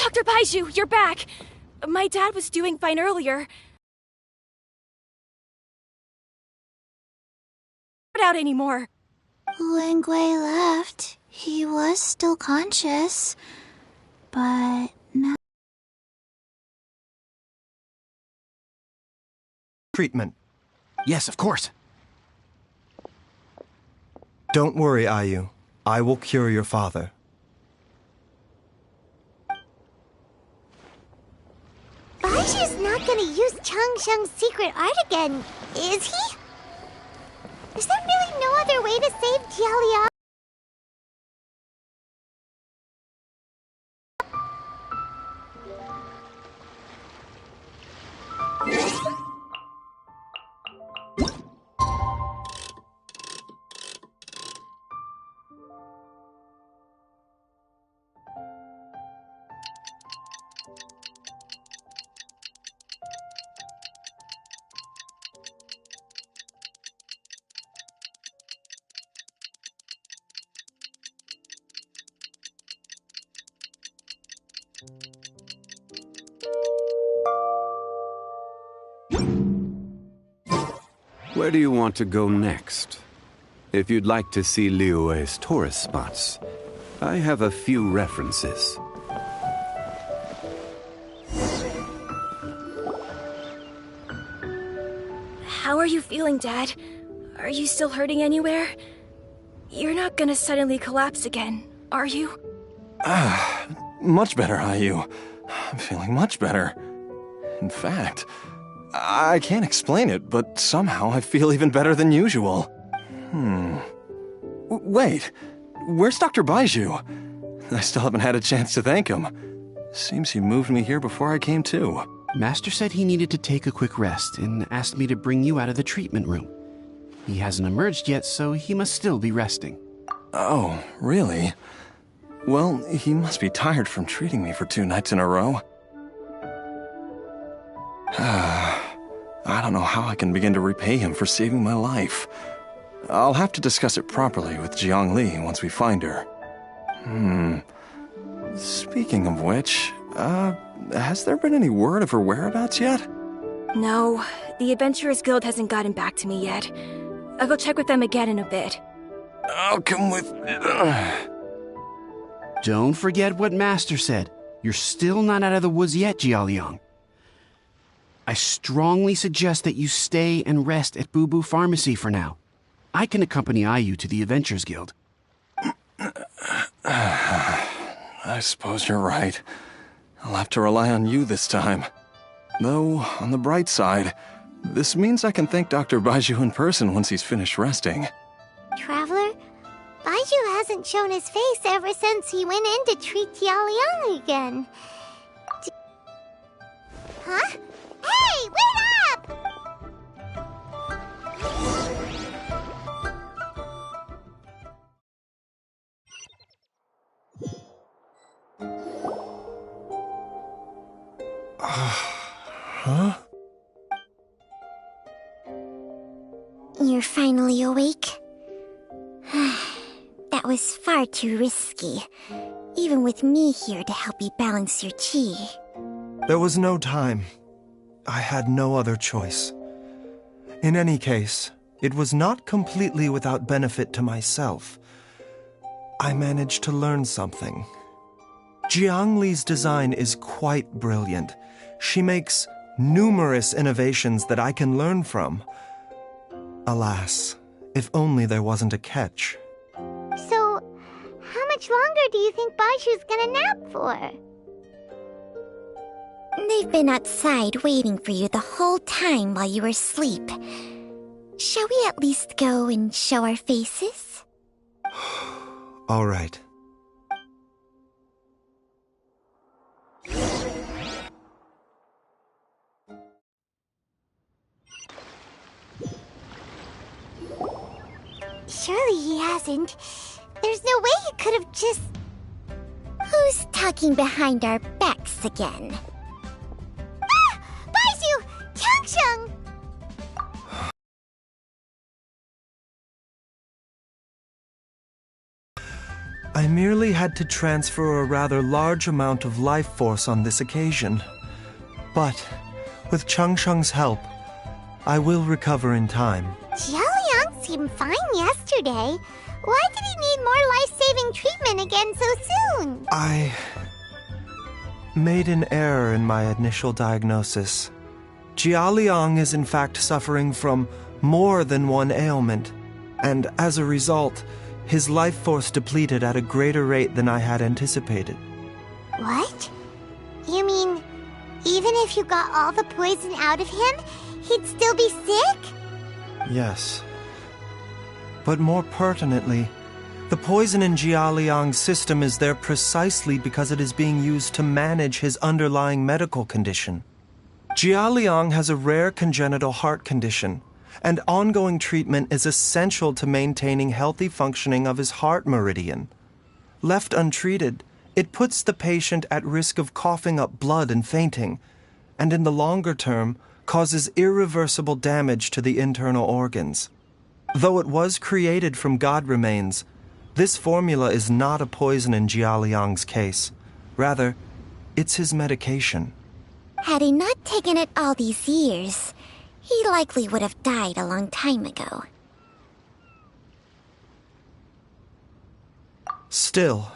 Dr. Baizhu, you're back! My dad was doing fine earlier. Not out anymore. When Gui left, he was still conscious, but now... Treatment. Yes, of course. Don't worry, Ayu. I will cure your father. Baiju's not gonna use Changsheng's secret art again, is he? Is there really no other way to save Jialiang? Where do you want to go next? If you'd like to see Liyue's tourist spots, I have a few references. How are you feeling, Dad? Are you still hurting anywhere? You're not gonna suddenly collapse again, are you? Much better, Ayu. I'm feeling much better. In fact, I can't explain it, but somehow I feel even better than usual. Wait, where's Dr. Baizhu? I still haven't had a chance to thank him. Seems he moved me here before I came to. Master said he needed to take a quick rest and asked me to bring you out of the treatment room. He hasn't emerged yet, so he must still be resting. Oh, really? Well, he must be tired from treating me for 2 nights in a row. I don't know how I can begin to repay him for saving my life. I'll have to discuss it properly with Jiangli once we find her. Speaking of which, has there been any word of her whereabouts yet? No, the Adventurers Guild hasn't gotten back to me yet. I'll go check with them again in a bit. I'll come with... Don't forget what Master said. You're still not out of the woods yet, Jialiang. I strongly suggest that you stay and rest at Boo Boo Pharmacy for now. I can accompany Ayu to the Adventurers Guild. I suppose you're right. I'll have to rely on you this time. Though, on the bright side, this means I can thank Dr. Baizhu in person once he's finished resting. Traveler, Baizhu hasn't shown his face ever since he went in to treat Jialiang again. Huh? Hey, wait up! Huh? You're finally awake? That was far too risky, even with me here to help you balance your chi. There was no time. I had no other choice. In any case, it was not completely without benefit to myself. I managed to learn something. Jiangli's design is quite brilliant. She makes numerous innovations that I can learn from. Alas, if only there wasn't a catch. So, how much longer do you think Baishu's gonna nap for? They've been outside waiting for you the whole time while you were asleep. Shall we at least go and show our faces? All right. Surely he hasn't. There's no way he could have just... Who's talking behind our backs again? Ah! Baizhu! Changsheng! I merely had to transfer a rather large amount of life force on this occasion. But, with Changsheng's help, I will recover in time. Jiaoliang seemed fine yesterday. Why did he need more life-saving treatment again so soon? I made an error in my initial diagnosis. Jiaoliang is in fact suffering from more than one ailment, and as a result, his life force depleted at a greater rate than I had anticipated. What? You mean, even if you got all the poison out of him, he'd still be sick? Yes. But more pertinently, the poison in Jiaoliang's system is there precisely because it is being used to manage his underlying medical condition. Jiaoliang has a rare congenital heart condition, and ongoing treatment is essential to maintaining healthy functioning of his heart meridian. Left untreated, it puts the patient at risk of coughing up blood and fainting, and in the longer term, causes irreversible damage to the internal organs. Though it was created from god remains, this formula is not a poison in Jiaoliang's case. Rather, it's his medication. Had he not taken it all these years, he likely would have died a long time ago. Still,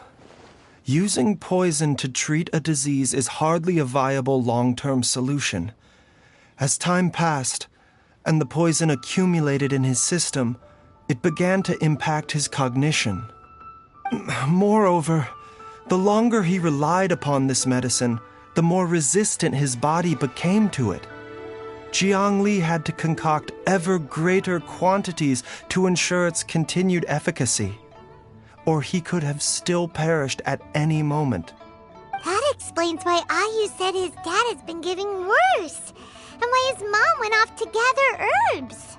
using poison to treat a disease is hardly a viable long-term solution. As time passed, and the poison accumulated in his system, it began to impact his cognition. Moreover, the longer he relied upon this medicine, the more resistant his body became to it. Jiang Li had to concoct ever greater quantities to ensure its continued efficacy, or he could have still perished at any moment. That explains why Ayu said his dad has been getting worse, and why his mom went off to gather herbs.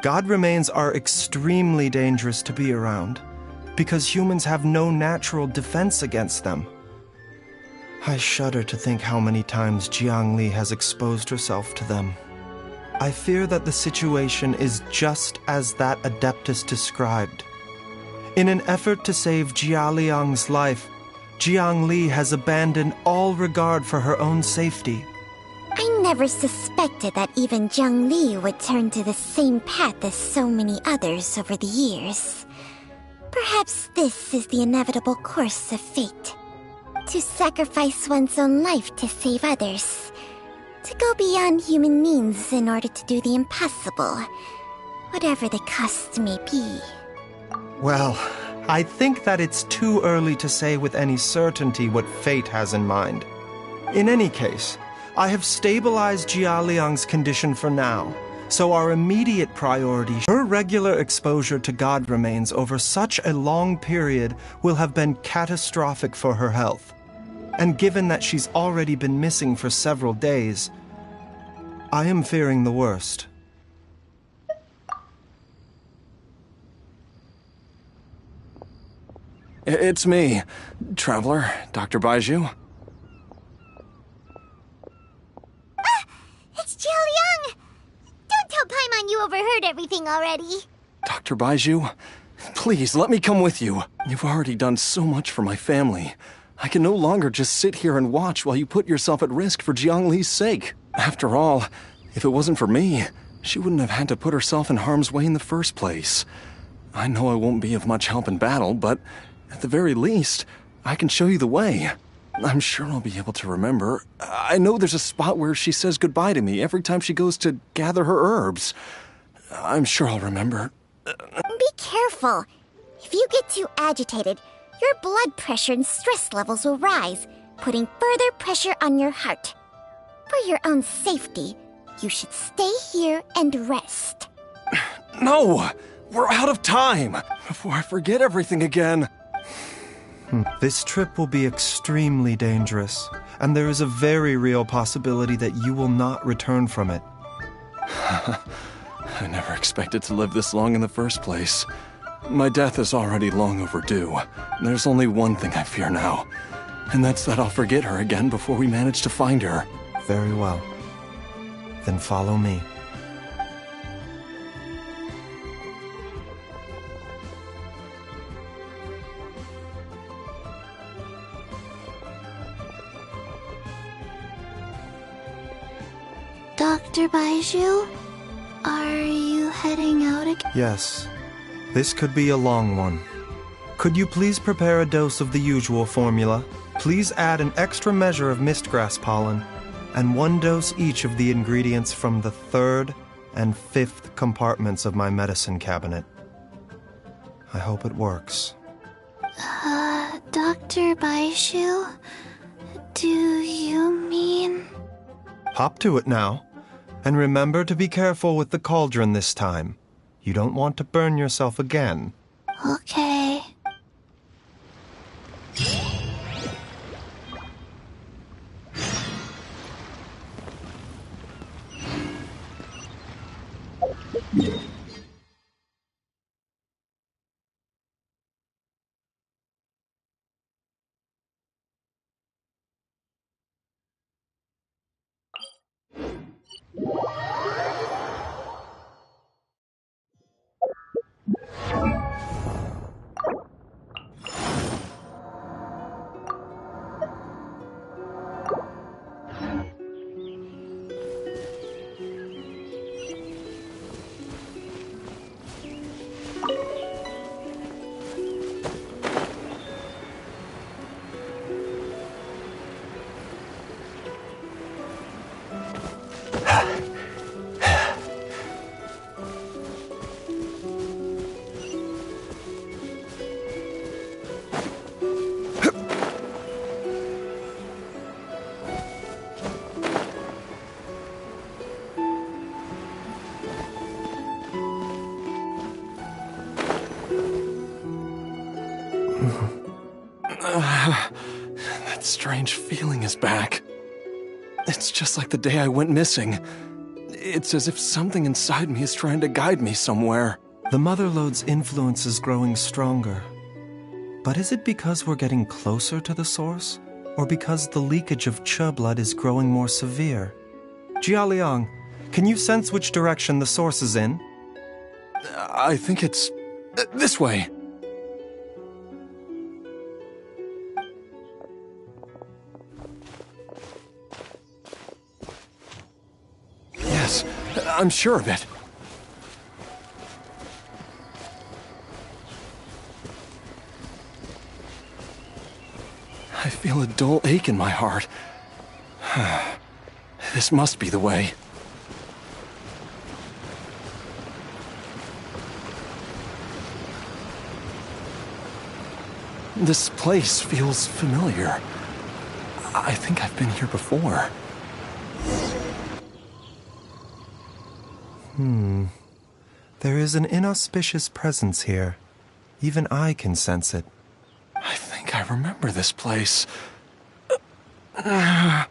God remains are extremely dangerous to be around, because humans have no natural defense against them. I shudder to think how many times Jiang Li has exposed herself to them. I fear that the situation is just as that Adeptus described. In an effort to save Jiaoliang's life, Jiang Li has abandoned all regard for her own safety. I never suspected that even Jiang Li would turn to the same path as so many others over the years. Perhaps this is the inevitable course of fate. To sacrifice one's own life to save others. To go beyond human means in order to do the impossible, whatever the cost may be. Well, I think that it's too early to say with any certainty what fate has in mind. In any case, I have stabilized Jiaoliang's condition for now, so our immediate priority, her regular exposure to god remains over such a long period will have been catastrophic for her health. And given that she's already been missing for several days, I am fearing the worst. It's me, Traveler, Dr. Baiju. It's Jiaoliang! Don't tell Paimon you overheard everything already. Dr. Baiju, please let me come with you. You've already done so much for my family. I can no longer just sit here and watch while you put yourself at risk for Jiang Li's sake. After all, if it wasn't for me, she wouldn't have had to put herself in harm's way in the first place. I know I won't be of much help in battle, but at the very least, I can show you the way. I'm sure I'll be able to remember. I know there's a spot where she says goodbye to me every time she goes to gather her herbs. I'm sure I'll remember. Be careful. If you get too agitated, your blood pressure and stress levels will rise, putting further pressure on your heart. For your own safety, you should stay here and rest. No! We're out of time! Before I forget everything again. This trip will be extremely dangerous, and there is a very real possibility that you will not return from it. I never expected to live this long in the first place. My death is already long overdue. There's only one thing I fear now, and that's that I'll forget her again before we manage to find her. Very well. Then follow me. Dr. Baiju, are you heading out again? Yes. This could be a long one. Could you please prepare a dose of the usual formula? Please add an extra measure of mistgrass pollen, and 1 dose each of the ingredients from the 3rd and 5th compartments of my medicine cabinet. I hope it works. Dr. Baiju? Do you mean... Hop to it now. And remember to be careful with the cauldron this time. You don't want to burn yourself again. Okay. That strange feeling is back. It's just like the day I went missing. It's as if something inside me is trying to guide me somewhere. The Motherlode's influence is growing stronger. But is it because we're getting closer to the source? Or because the leakage of Che blood is growing more severe? Jialiang, can you sense which direction the source is in? I think it's... this way. Yes, I'm sure of it. I feel a dull ache in my heart. This must be the way. This place feels familiar. I think I've been here before. There is an inauspicious presence here. Even I can sense it. I think I remember this place. Jialiang,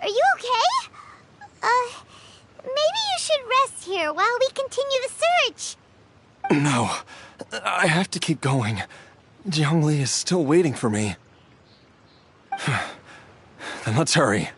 are you okay? Maybe you should rest here while we continue the search. No, I have to keep going. Jiangli is still waiting for me. Then let's hurry.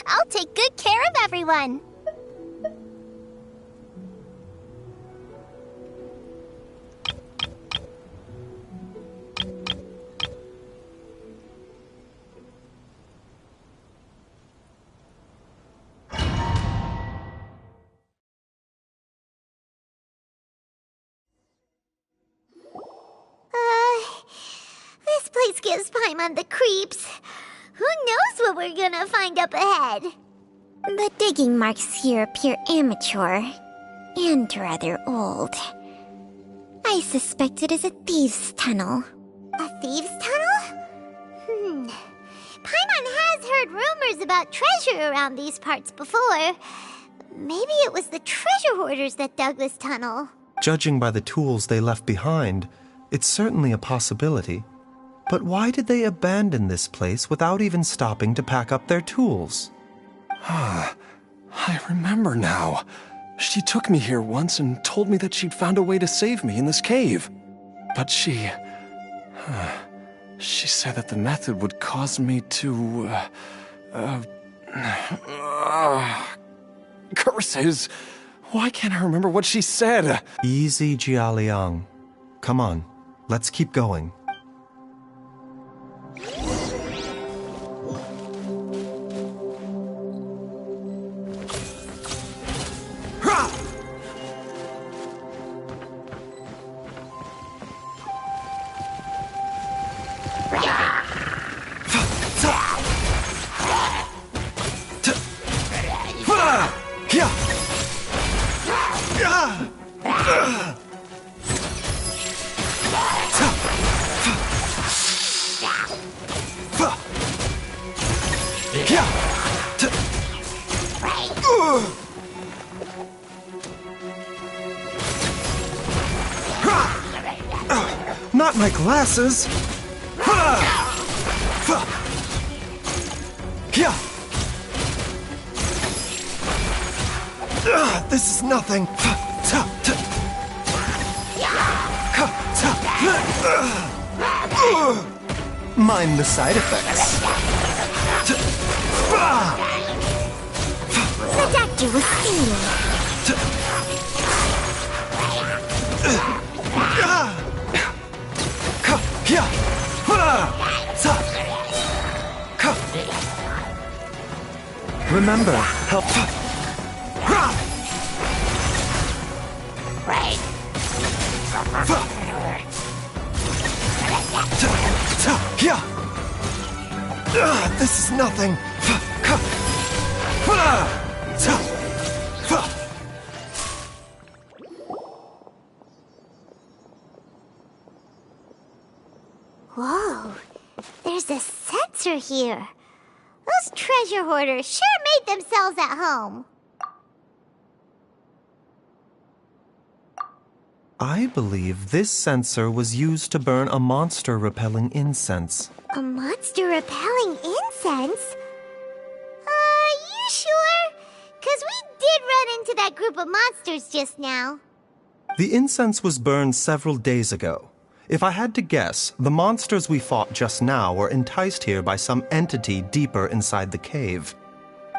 I'll take good care of everyone. This place gives Paimon the creeps. Who knows what we're gonna find up ahead? The digging marks here appear amateur and rather old. I suspect it is a thieves' tunnel. A thieves' tunnel? Paimon has heard rumors about treasure around these parts before. Maybe it was the treasure hoarders that dug this tunnel. Judging by the tools they left behind, it's certainly a possibility. But why did they abandon this place without even stopping to pack up their tools? I remember now. She took me here once and told me that she'd found a way to save me in this cave. But she said that the method would cause me to, curses! Why can't I remember what she said? Easy, Jialiang. Come on, let's keep going. Not my glasses! This is nothing. Mind the side effects. The doctor was singing. Remember, help. This is nothing. Whoa, there's a sensor here. Those treasure hoarders sure made themselves at home. I believe this sensor was used to burn a monster-repelling incense. A monster repelling incense? You sure? 'Cause we did run into that group of monsters just now. The incense was burned several days ago. If I had to guess, the monsters we fought just now were enticed here by some entity deeper inside the cave.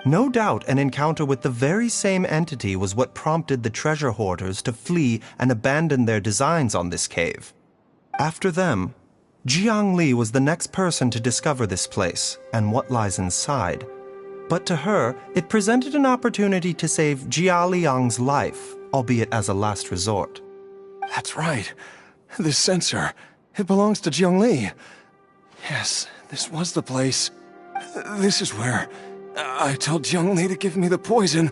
No doubt an encounter with the very same entity was what prompted the treasure hoarders to flee and abandon their designs on this cave. After them, Jiang Li was the next person to discover this place and what lies inside. But to her, it presented an opportunity to save Jia Liang's life, albeit as a last resort. That's right. This sensor, it belongs to Jiang Li. Yes, this was the place. This is where I told Jiang Li to give me the poison.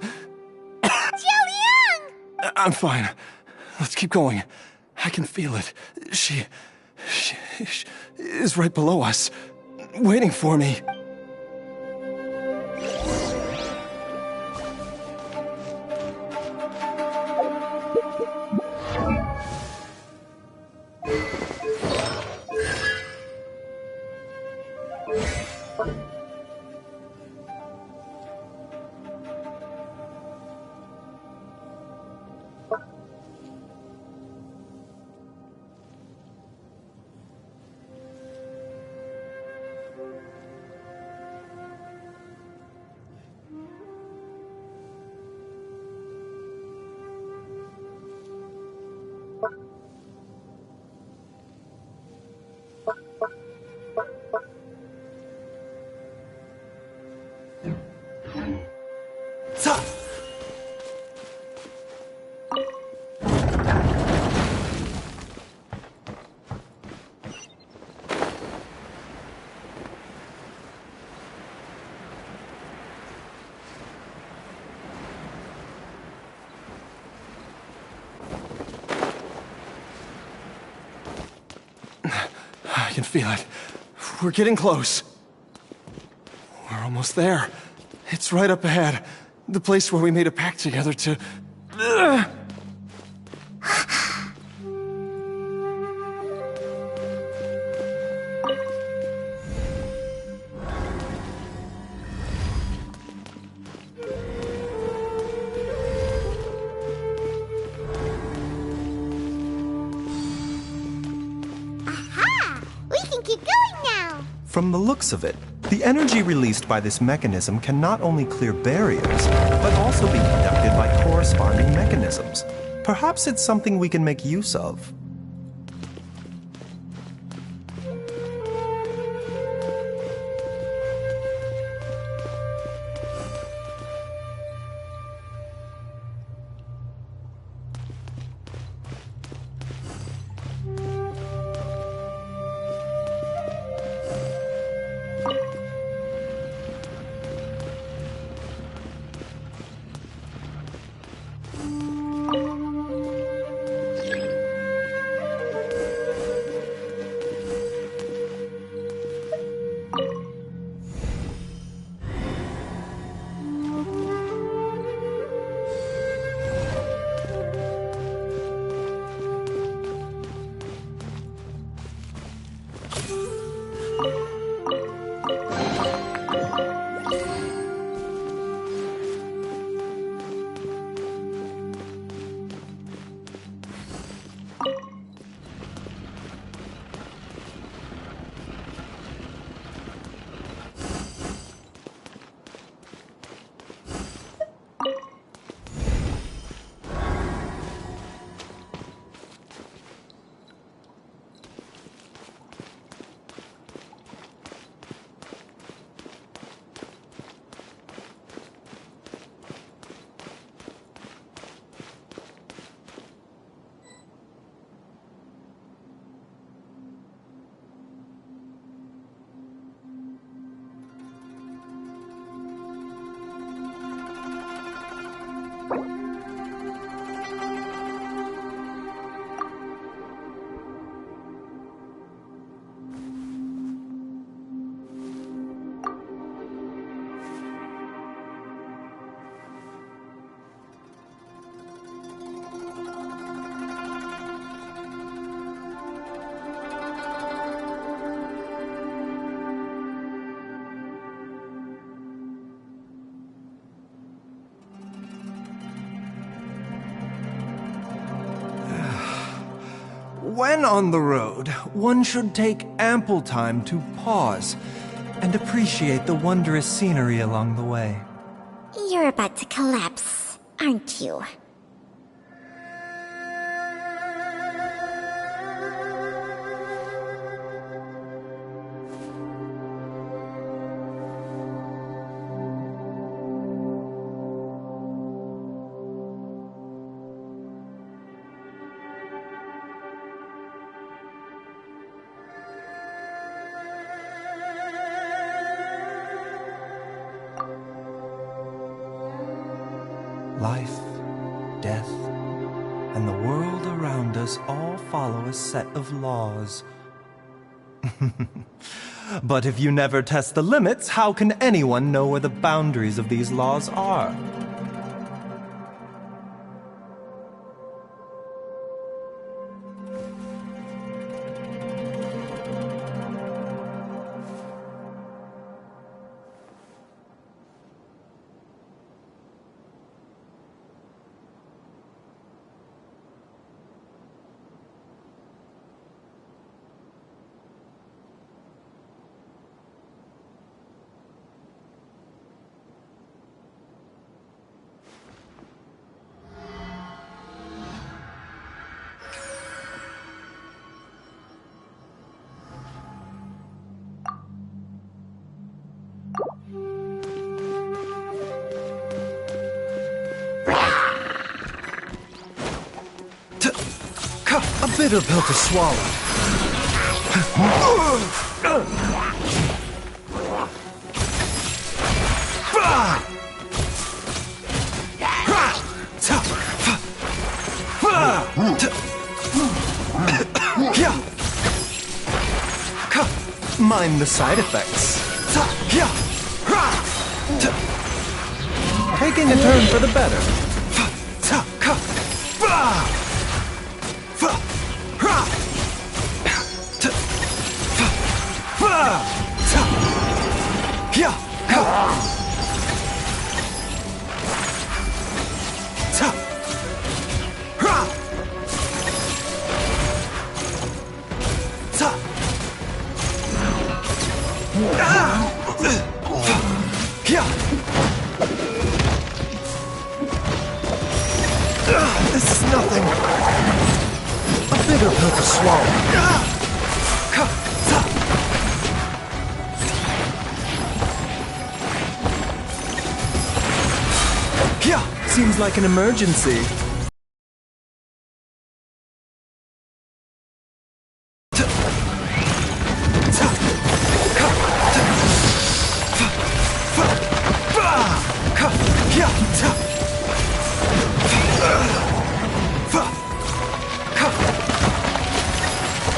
Jiang! I'm fine. Let's keep going. I can feel it. She is right below us, waiting for me. can feel it. We're getting close. We're almost there. It's right up ahead. The place where we made a pact together to... Aha! We can keep going now! From the looks of it, the energy released by this mechanism can not only clear barriers, but also be conducted by corresponding mechanisms. Perhaps it's something we can make use of. When on the road, one should take ample time to pause and appreciate the wondrous scenery along the way. You're about to collapse, aren't you? Life, death, and the world around us all follow a set of laws. But if you never test the limits, how can anyone know where the boundaries of these laws are? A bitter pill to swallow. Mind the side effects. Taking a turn for the better. This is nothing. A bitter pill to swallow. Seems like an emergency.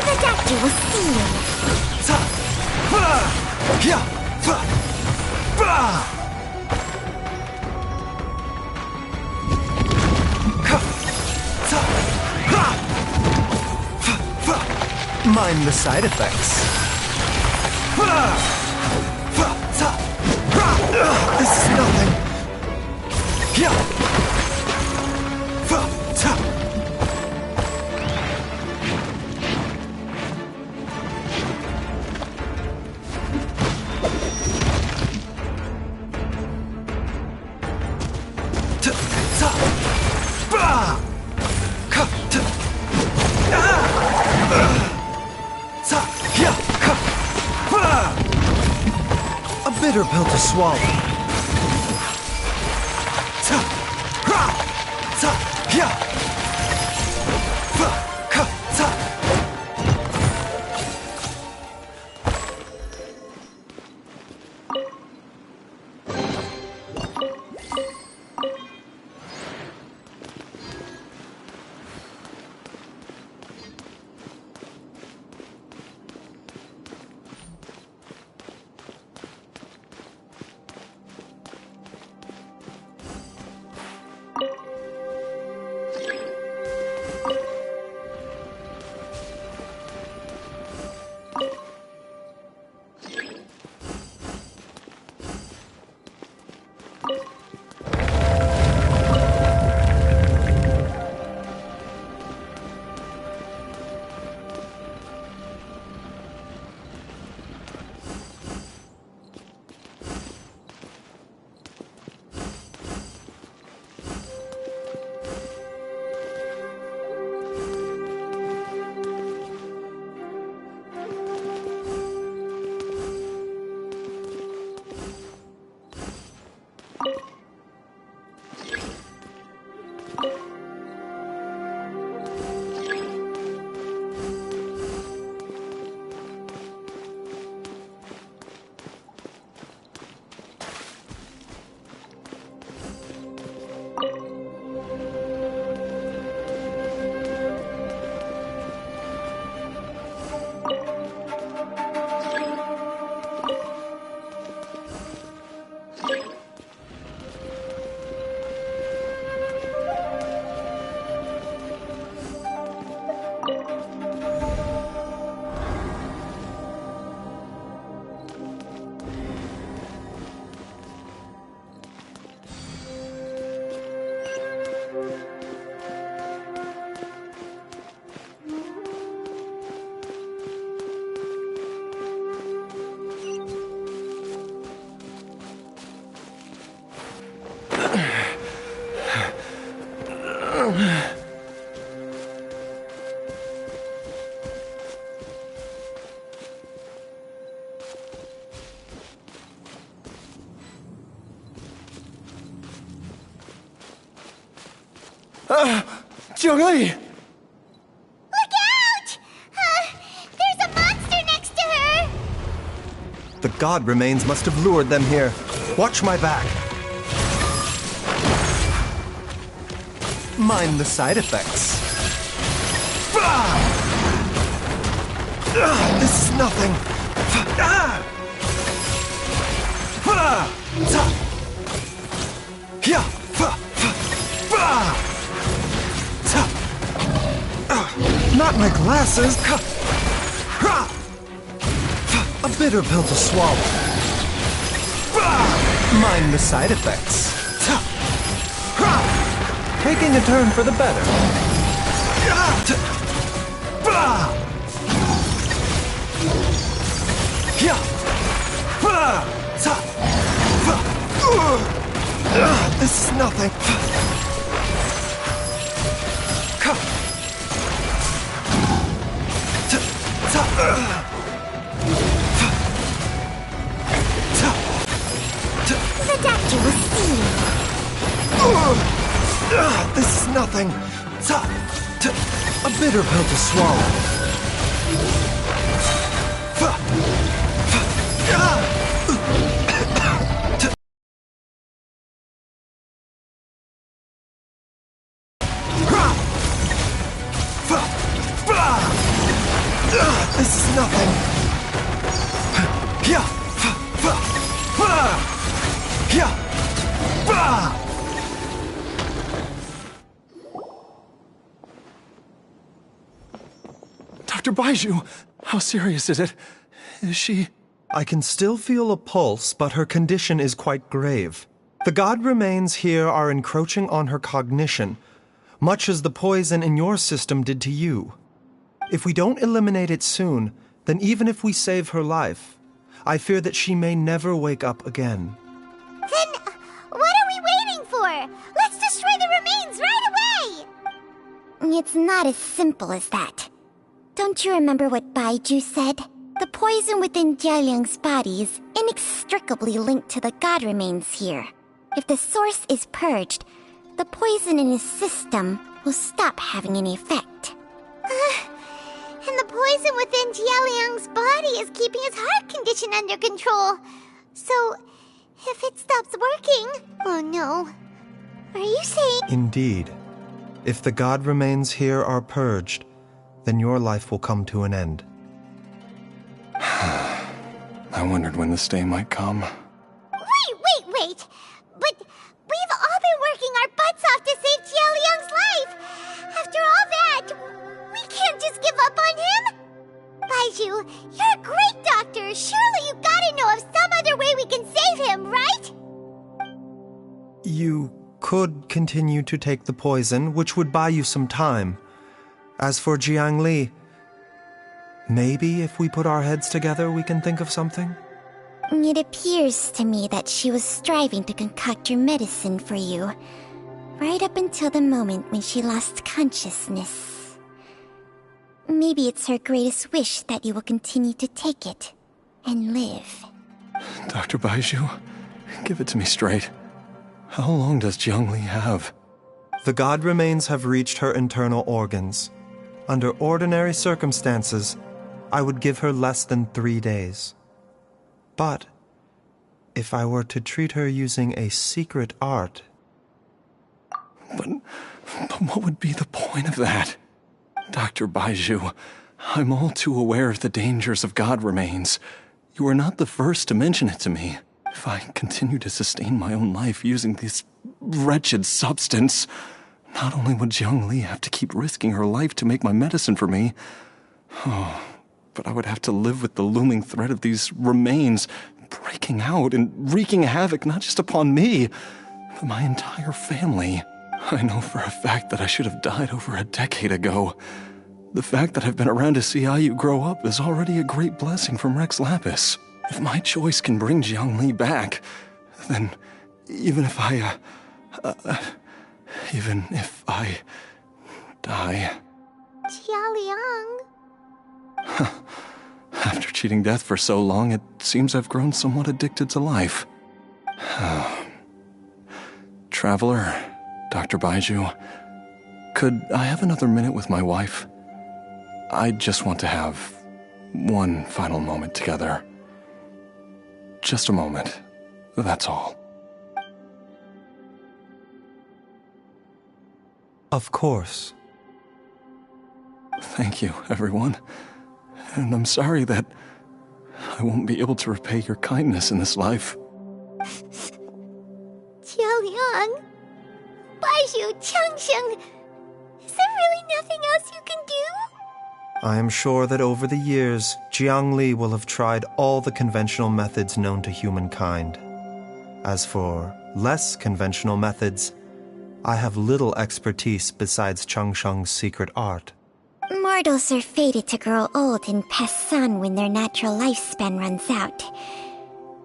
The doctor will see you. Mind the side effects. This is nothing. A bitter pill to swallow. Zhongli! Look out! There's a monster next to her! The god remains must have lured them here. Watch my back. Mind the side effects. This is nothing. Not my glasses! A bitter pill to swallow. Mind the side effects. Taking a turn for the better. This is nothing. The doctor will see you. This is nothing. A bitter pill to swallow. This is nothing. Dr. Baiju, how serious is it? Is she... I can still feel a pulse, but her condition is quite grave. The god remains here are encroaching on her cognition, much as the poison in your system did to you. If we don't eliminate it soon, then even if we save her life, I fear that she may never wake up again. Then, what are we waiting for? Let's destroy the remains right away! It's not as simple as that. Don't you remember what Baiju said? The poison within Jialiang's body is inextricably linked to the god remains here. If the source is purged, the poison in his system will stop having any effect. And the poison within Jialiang's body is keeping his heart condition under control. So, if it stops working... Oh no. Are you saying... Indeed. If the god remains here are purged, then your life will come to an end. I wondered when this day might come. Wait! But we've all been working our butts off to save Jialiang's life! After all that, we can't just give up on him! Baiju, you're a great doctor! Surely you gotta know of some other way we can save him, right? You could continue to take the poison, which would buy you some time. As for Jiang Li, maybe if we put our heads together, we can think of something? It appears to me that she was striving to concoct your medicine for you, right up until the moment when she lost consciousness. Maybe it's her greatest wish that you will continue to take it and live. Dr. Baiju, give it to me straight. How long does Jiang Li have? The god remains have reached her internal organs. Under ordinary circumstances, I would give her less than 3 days. But if I were to treat her using a secret art... But what would be the point of that? Dr. Baiju, I'm all too aware of the dangers of god remains. You are not the first to mention it to me. If I continue to sustain my own life using this wretched substance, not only would Jiang Li have to keep risking her life to make my medicine for me, but I would have to live with the looming threat of these remains breaking out and wreaking havoc not just upon me, but my entire family. I know for a fact that I should have died over a decade ago. The fact that I've been around to see how you grow up is already a great blessing from Rex Lapis. If my choice can bring Jiang Li back, then even if I die... Jialiang... After cheating death for so long, it seems I've grown somewhat addicted to life. Traveler, Dr. Baiju, could I have another minute with my wife? I just want to have one final moment together. Just a moment, that's all. Of course. Thank you, everyone. And I'm sorry that I won't be able to repay your kindness in this life. Jialiang, Baizhu, Changsheng, is there really nothing else you can do? I am sure that over the years, Jiang Li will have tried all the conventional methods known to humankind. As for less conventional methods, I have little expertise besides Changsheng's secret art. Mortals are fated to grow old and pass on when their natural lifespan runs out.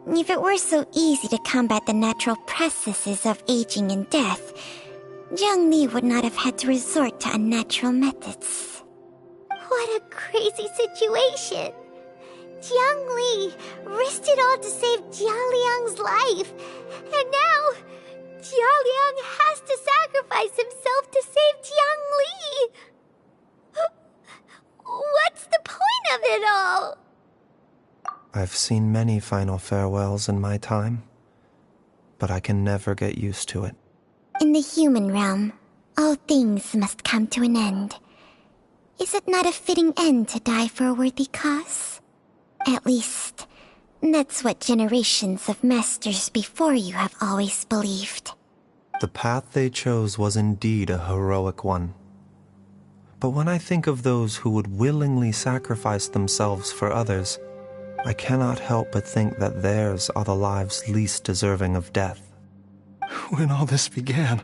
If it were so easy to combat the natural processes of aging and death, Jiang Li would not have had to resort to unnatural methods. What a crazy situation! Jiang Li risked it all to save Jialiang's life, and now Jialiang has to sacrifice himself to save Jiang Li! What's the point of it all? I've seen many final farewells in my time, but I can never get used to it. In the human realm, all things must come to an end. Is it not a fitting end to die for a worthy cause? At least, that's what generations of masters before you have always believed. The path they chose was indeed a heroic one. But when I think of those who would willingly sacrifice themselves for others, I cannot help but think that theirs are the lives least deserving of death. When all this began,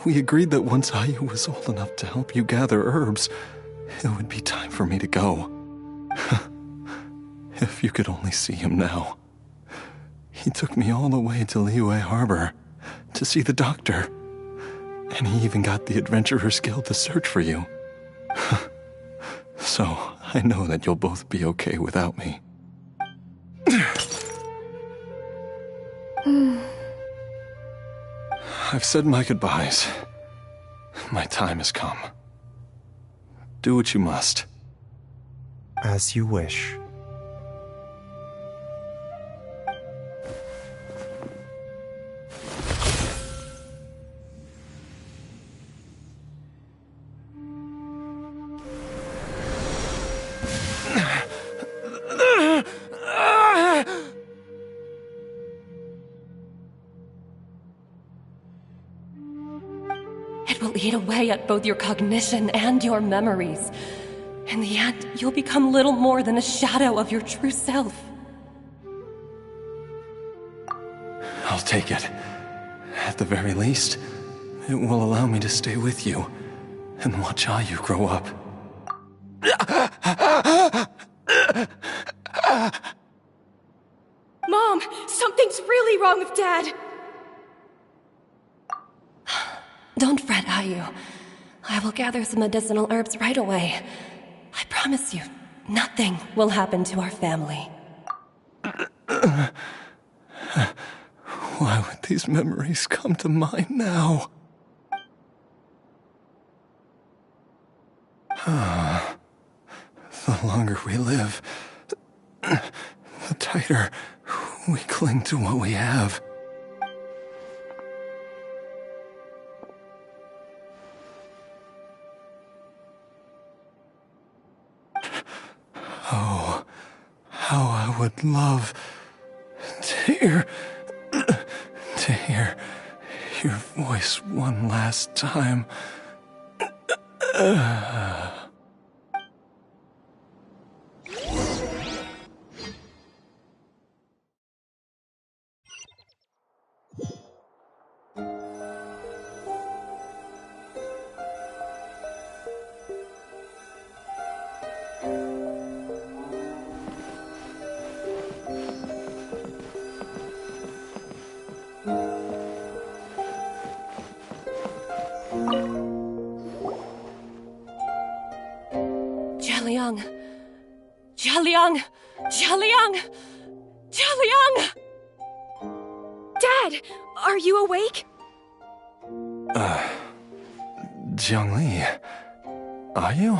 we agreed that once Ayu was old enough to help you gather herbs, it would be time for me to go. If you could only see him now. He took me all the way to Liyue Harbor to see the doctor. And he even got the Adventurers Guild to search for you. So, I know that you'll both be okay without me. I've said my goodbyes. My time has come. Do what you must. As you wish. It will eat away at both your cognition and your memories. In the end, you'll become little more than a shadow of your true self. I'll take it. At the very least, it will allow me to stay with you and watch Ayu grow up. Mom, something's really wrong with Dad! Don't fret, Ayu. I will gather some medicinal herbs right away. I promise you, nothing will happen to our family. Why would these memories come to mind now? The longer we live, the tighter we cling to what we have. Oh, how I would love to hear your voice one last time. Jialiang! Jialiang! Jialiang! Jialiang! Dad, are you awake? Jiang Li, are you?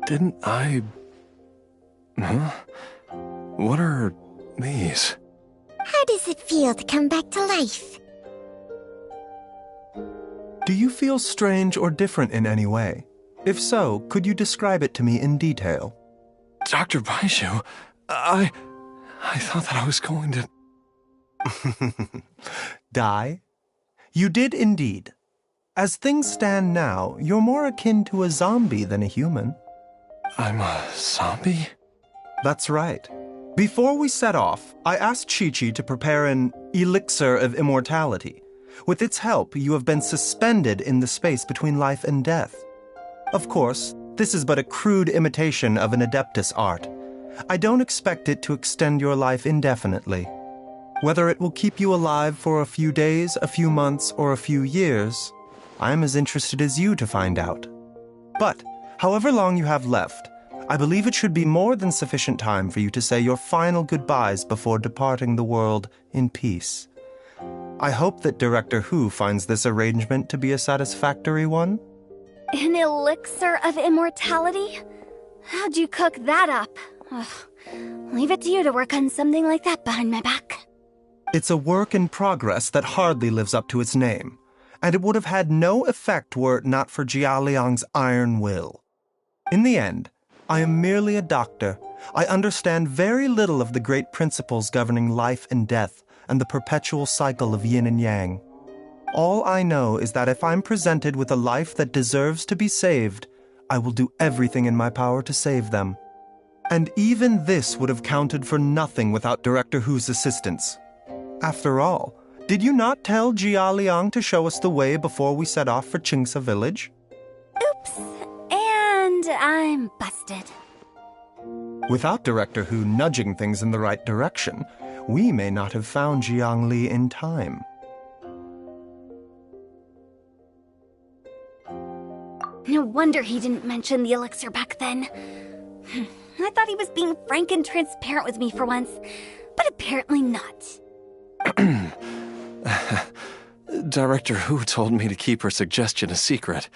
Didn't I... Huh? What are these? How does it feel to come back to life? Do you feel strange or different in any way? If so, could you describe it to me in detail? Dr. Baizhu, I thought that I was going to... Die? You did indeed. As things stand now, you're more akin to a zombie than a human. I'm a zombie? That's right. Before we set off, I asked Chi-Chi to prepare an elixir of immortality. With its help, you have been suspended in the space between life and death. Of course, this is but a crude imitation of an Adeptus art. I don't expect it to extend your life indefinitely. Whether it will keep you alive for a few days, a few months, or a few years, I am as interested as you to find out. But, however long you have left, I believe it should be more than sufficient time for you to say your final goodbyes before departing the world in peace. I hope that Director Hu finds this arrangement to be a satisfactory one. An elixir of immortality? How'd you cook that up? Ugh. Leave it to you to work on something like that behind my back. It's a work in progress that hardly lives up to its name, and it would have had no effect were it not for Jialiang's iron will. In the end, I am merely a doctor. I understand very little of the great principles governing life and death and the perpetual cycle of yin and yang. All I know is that if I'm presented with a life that deserves to be saved, I will do everything in my power to save them. And even this would have counted for nothing without Director Hu's assistance. After all, did you not tell Jia Liang to show us the way before we set off for Qingsa village? Oops. And I'm busted. Without Director Hu nudging things in the right direction, we may not have found Jiangli in time. No wonder he didn't mention the elixir back then. I thought he was being frank and transparent with me for once, but apparently not. Director Hu told me to keep her suggestion a secret,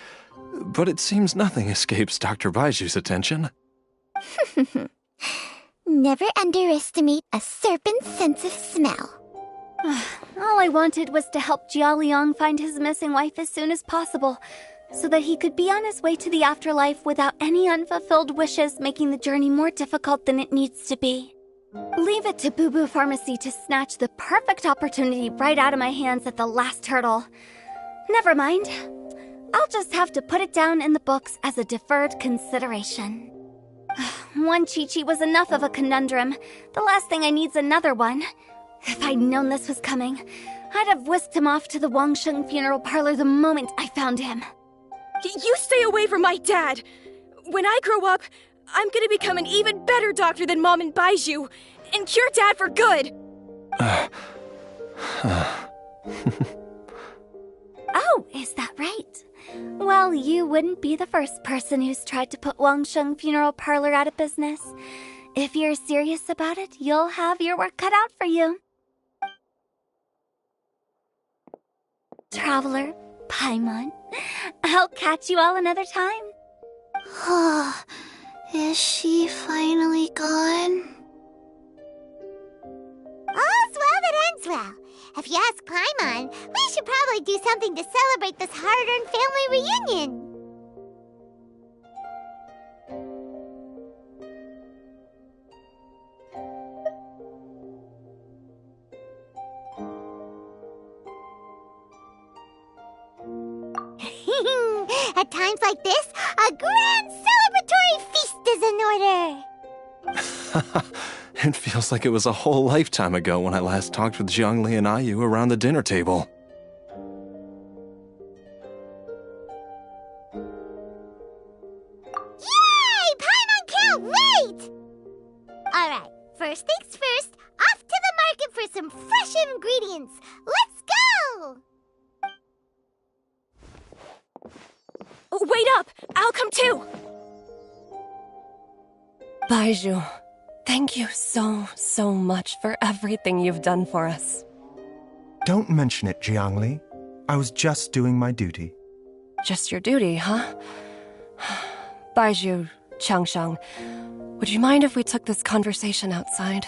but it seems nothing escapes Dr. Baiju's attention. Never underestimate a serpent's sense of smell. All I wanted was to help Jialiang find his missing wife as soon as possible, so that he could be on his way to the afterlife without any unfulfilled wishes making the journey more difficult than it needs to be. Leave it to Boo Boo Pharmacy to snatch the perfect opportunity right out of my hands at the last hurdle. Never mind. I'll just have to put it down in the books as a deferred consideration. One Chi-Chi was enough of a conundrum. The last thing I need's another one. If I'd known this was coming, I'd have whisked him off to the Wangsheng funeral parlor the moment I found him. You stay away from my dad! When I grow up, I'm gonna become an even better doctor than Mom and Baizhu, and cure Dad for good! Oh, is that right? Well, you wouldn't be the first person who's tried to put Wangsheng Funeral Parlor out of business. If you're serious about it, you'll have your work cut out for you. Traveler, Paimon, I'll catch you all another time. Is she finally gone? All's well that ends well. If you ask Paimon, we should probably do something to celebrate this hard-earned family reunion. At times like this, a grand celebratory feast is in order. It feels like it was a whole lifetime ago when I last talked with Zhongli and Ayu around the dinner table. Yay! Paimon can't wait! Alright, first things first, off to the market for some fresh ingredients. Let's go! Wait up! I'll come too! Baizhu, thank you so much for everything you've done for us. Don't mention it, Jiangli. I was just doing my duty. Just your duty, huh? Baizhu, Changsheng, would you mind if we took this conversation outside?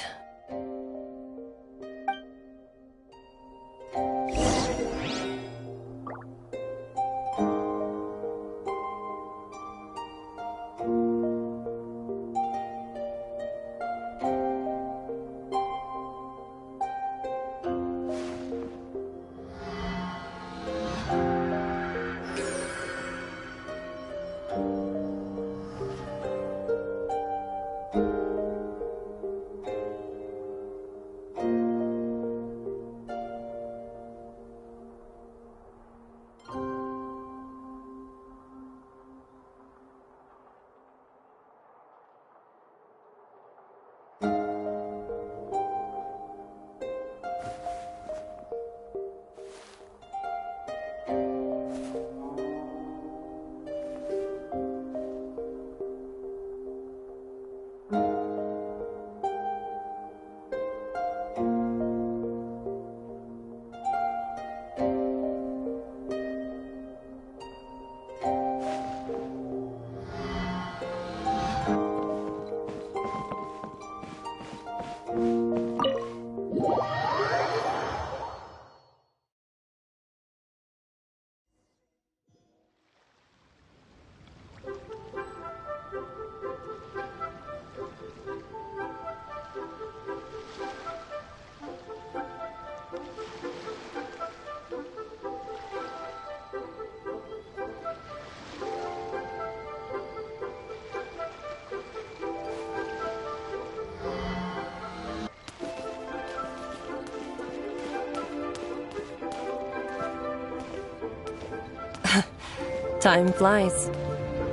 Time flies.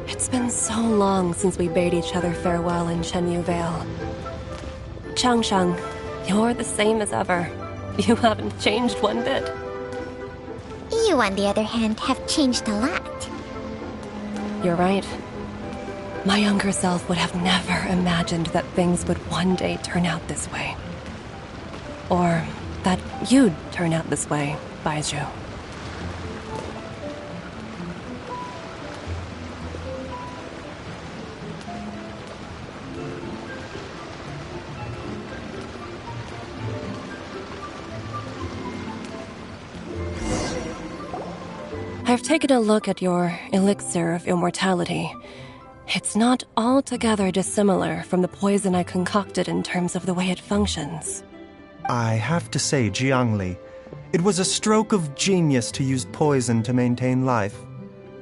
It's been so long since we bade each other farewell in Chenyu Vale. Changsheng, you're the same as ever. You haven't changed one bit. You, on the other hand, have changed a lot. You're right. My younger self would have never imagined that things would one day turn out this way. Or that you'd turn out this way, Baizhu. I've taken a look at your elixir of immortality. It's not altogether dissimilar from the poison I concocted in terms of the way it functions. I have to say, Jiangli, it was a stroke of genius to use poison to maintain life.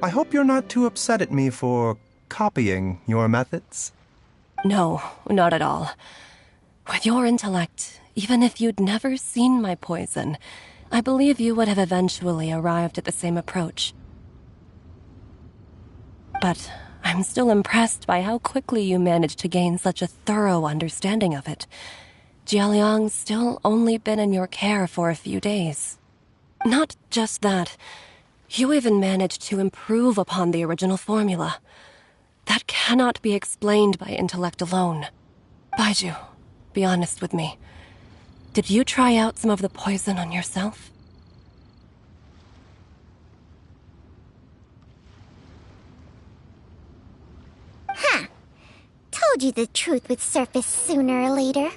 I hope you're not too upset at me for copying your methods. No, not at all. With your intellect, even if you'd never seen my poison, I believe you would have eventually arrived at the same approach. But I'm still impressed by how quickly you managed to gain such a thorough understanding of it. Jialiang's still only been in your care for a few days. Not just that, you even managed to improve upon the original formula. That cannot be explained by intellect alone. Baizhu, be honest with me. Did you try out some of the poison on yourself? Huh. Told you the truth would surface sooner or later.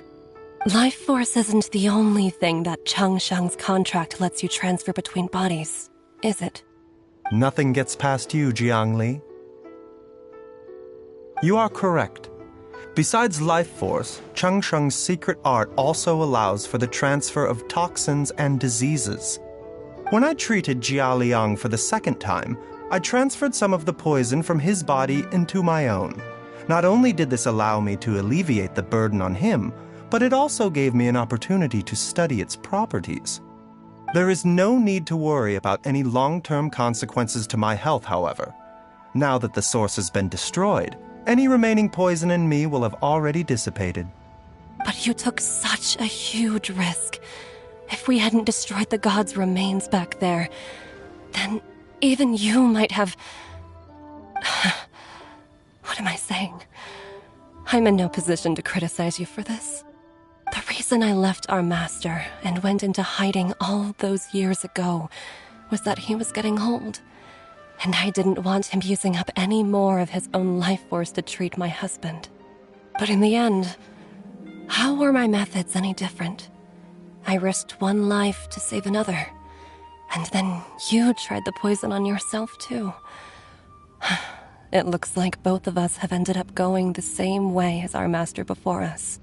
Life force isn't the only thing that Changsheng's contract lets you transfer between bodies, is it? Nothing gets past you, Jiangli. You are correct. Besides life force, Changsheng's secret art also allows for the transfer of toxins and diseases. When I treated Jia Liang for the second time, I transferred some of the poison from his body into my own. Not only did this allow me to alleviate the burden on him, but it also gave me an opportunity to study its properties. There is no need to worry about any long-term consequences to my health, however. Now that the source has been destroyed, any remaining poison in me will have already dissipated. But you took such a huge risk. If we hadn't destroyed the god's remains back there, then even you might have... What am I saying? I'm in no position to criticize you for this. The reason I left our master and went into hiding all those years ago was that he was getting old. And I didn't want him using up any more of his own life force to treat my husband. But in the end, how were my methods any different? I risked one life to save another. And then you tried the poison on yourself, too. It looks like both of us have ended up going the same way as our master before us.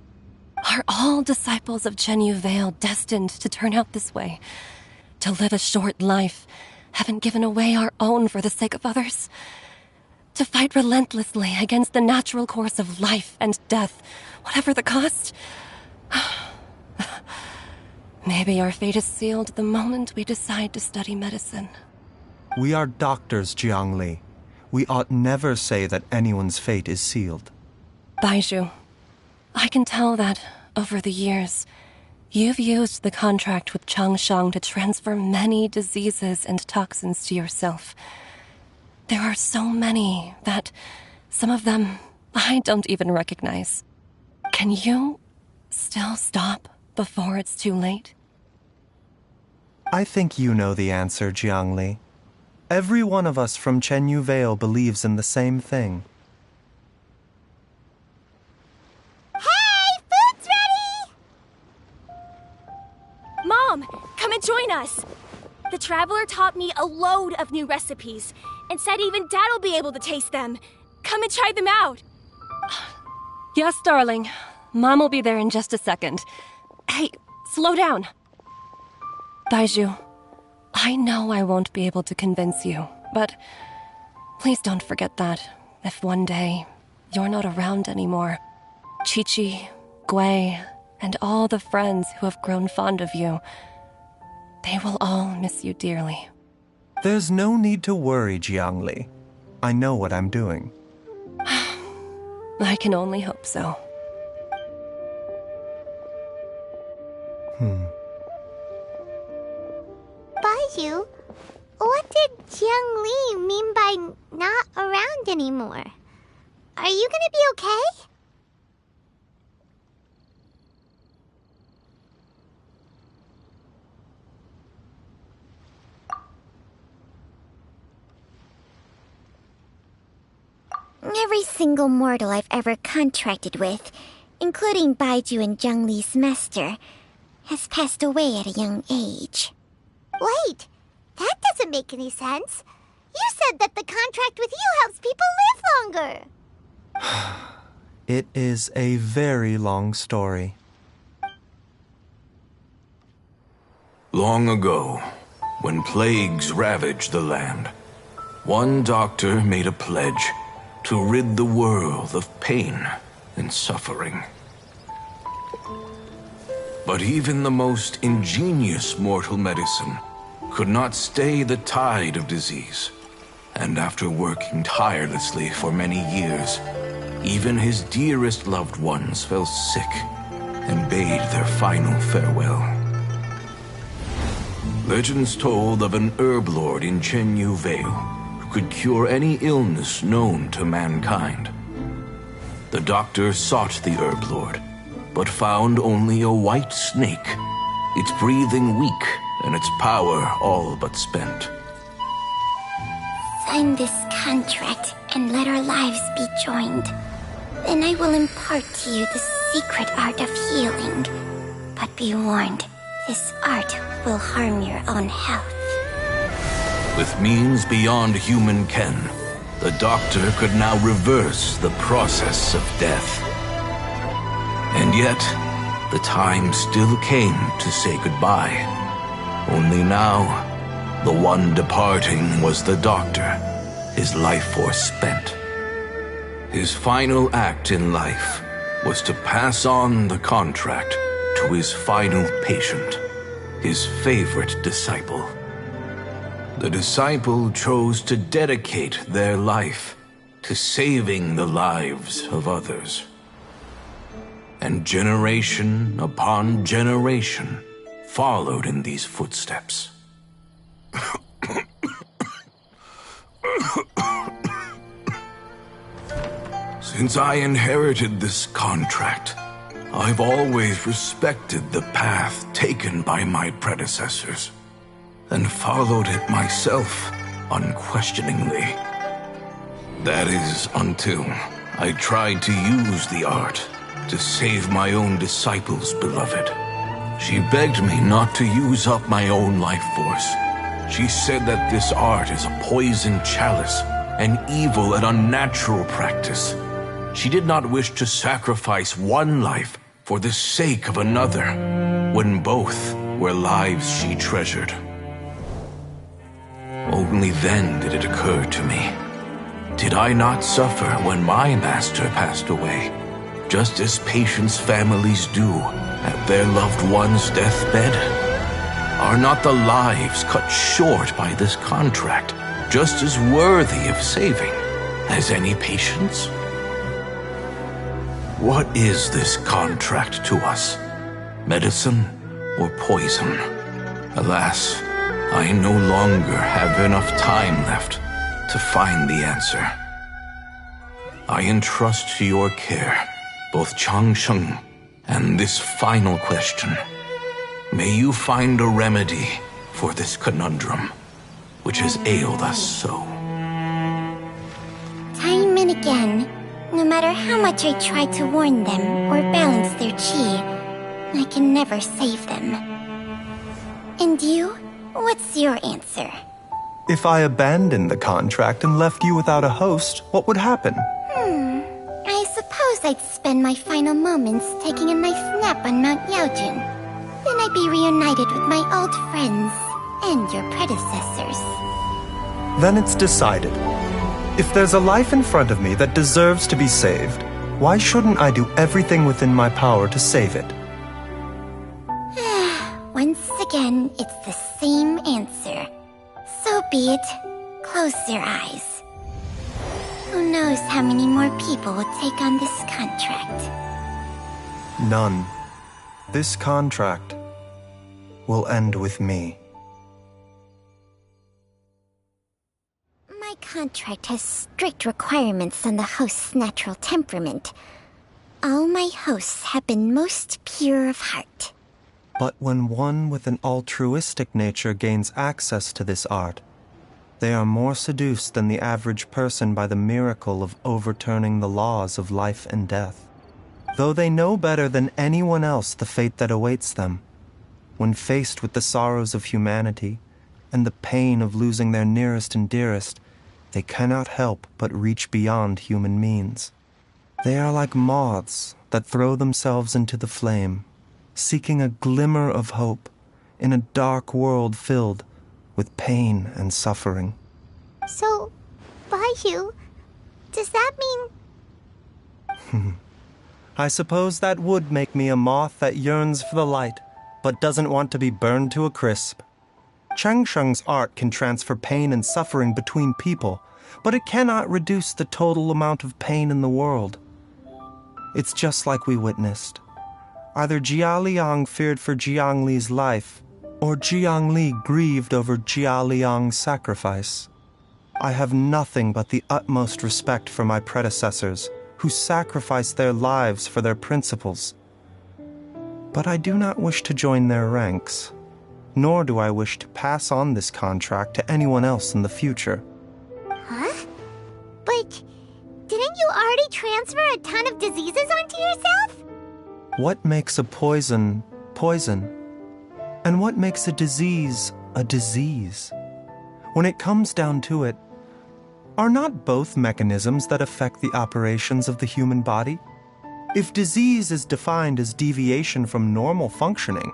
Are all disciples of Chenyu Vale destined to turn out this way? To live a short life, having given away our own for the sake of others? To fight relentlessly against the natural course of life and death, whatever the cost? Maybe our fate is sealed the moment we decide to study medicine. We are doctors, Jiangli. We ought never say that anyone's fate is sealed. Baizhu, I can tell that, over the years, you've used the contract with Changsheng to transfer many diseases and toxins to yourself. There are so many that some of them I don't even recognize. Can you still stop before it's too late? I think you know the answer, Jiangli. Every one of us from Chenyu Vale believes in the same thing. Hey, food's ready! Mom, come and join us. The Traveler taught me a load of new recipes and said even Dad'll be able to taste them. Come and try them out. Yes, darling. Mom will be there in just a second. Hey, slow down. Baizhu, I know I won't be able to convince you, but please don't forget that if one day you're not around anymore, Chi-Chi, Gui, and all the friends who have grown fond of you, they will all miss you dearly. There's no need to worry, Jiangli. I know what I'm doing. I can only hope so. Baju, what did Jiang Li mean by not around anymore? Are you gonna be okay? Every single mortal I've ever contracted with, including Baiju and Zhang Li's master, has passed away at a young age. Wait, that doesn't make any sense. You said that the contract with you helps people live longer. It is a very long story. Long ago, when plagues ravaged the land, one doctor made a pledge to rid the world of pain and suffering. But even the most ingenious mortal medicine could not stay the tide of disease. And after working tirelessly for many years, even his dearest loved ones fell sick and bade their final farewell. Legends told of an herb lord in Chenyu Vale who could cure any illness known to mankind. The doctor sought the herb lord, but found only a white snake, its breathing weak and its power all but spent. Sign this contract and let our lives be joined. Then I will impart to you the secret art of healing. But be warned, this art will harm your own health. With means beyond human ken, the doctor could now reverse the process of death. And yet, the time still came to say goodbye. Only now, the one departing was the doctor, his life force spent. His final act in life was to pass on the contract to his final patient, his favorite disciple. The disciple chose to dedicate their life to saving the lives of others. And generation upon generation followed in these footsteps. Since I inherited this contract, I've always respected the path taken by my predecessors, and followed it myself unquestioningly. That is, until I tried to use the art to save my own disciple's beloved. She begged me not to use up my own life force. She said that this art is a poisoned chalice, an evil and unnatural practice. She did not wish to sacrifice one life for the sake of another, when both were lives she treasured. Only then did it occur to me. Did I not suffer when my master passed away, just as patients' families do at their loved one's deathbed? Are not the lives cut short by this contract just as worthy of saving as any patients? What is this contract to us? Medicine or poison? Alas, I no longer have enough time left to find the answer. I entrust to your care both Changsheng and this final question. May you find a remedy for this conundrum, which has ailed us so. Time and again, no matter how much I try to warn them or balance their chi, I can never save them. And you? What's your answer? If I abandoned the contract and left you without a host, what would happen? I suppose I'd spend my final moments taking a nice nap on Mount Yaojun. Then I'd be reunited with my old friends and your predecessors. Then it's decided. If there's a life in front of me that deserves to be saved, why shouldn't I do everything within my power to save it? Once again, it's the same answer. So be it. Close your eyes. Who knows how many more people will take on this contract? None. This contract will end with me. My contract has strict requirements on the host's natural temperament. All my hosts have been most pure of heart. But when one with an altruistic nature gains access to this art, they are more seduced than the average person by the miracle of overturning the laws of life and death. Though they know better than anyone else the fate that awaits them, when faced with the sorrows of humanity and the pain of losing their nearest and dearest, they cannot help but reach beyond human means. They are like moths that throw themselves into the flame, seeking a glimmer of hope in a dark world filled with pain and suffering. So, Baiju, does that mean... I suppose that would make me a moth that yearns for the light, but doesn't want to be burned to a crisp. Changsheng's art can transfer pain and suffering between people, but it cannot reduce the total amount of pain in the world. It's just like we witnessed. Either Jia Liang feared for Jiang Li's life, or Jiang Li grieved over Jia Liang's sacrifice. I have nothing but the utmost respect for my predecessors, who sacrificed their lives for their principles. But I do not wish to join their ranks, nor do I wish to pass on this contract to anyone else in the future. Huh? But didn't you already transfer a ton of diseases onto yourself? What makes a poison poison? And what makes a disease a disease? When it comes down to it, are not both mechanisms that affect the operations of the human body? If disease is defined as deviation from normal functioning,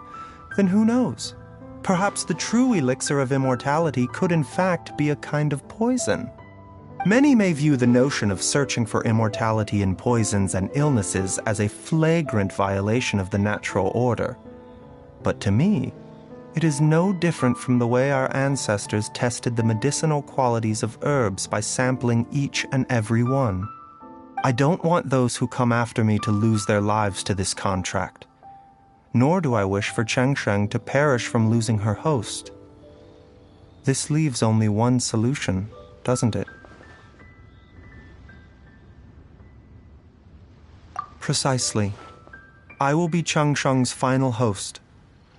then who knows? Perhaps the true elixir of immortality could in fact be a kind of poison. Many may view the notion of searching for immortality in poisons and illnesses as a flagrant violation of the natural order. But to me, it is no different from the way our ancestors tested the medicinal qualities of herbs by sampling each and every one. I don't want those who come after me to lose their lives to this contract. Nor do I wish for Chengsheng to perish from losing her host. This leaves only one solution, doesn't it? Precisely. I will be Chengsheng's final host,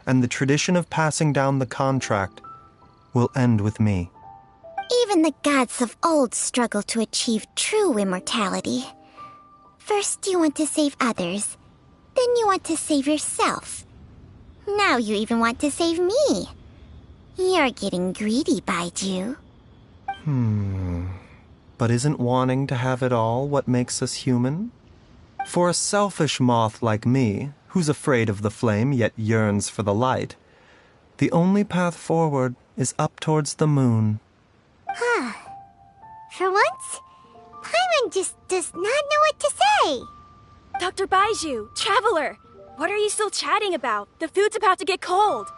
and the tradition of passing down the contract will end with me. Even the gods of old struggle to achieve true immortality. First you want to save others, then you want to save yourself. Now you even want to save me. You're getting greedy, Baiju. But isn't wanting to have it all what makes us human? For a selfish moth like me, who's afraid of the flame yet yearns for the light, the only path forward is up towards the moon. For once, Paimon just does not know what to say. Dr. Baiju, Traveler, what are you still chatting about? The food's about to get cold.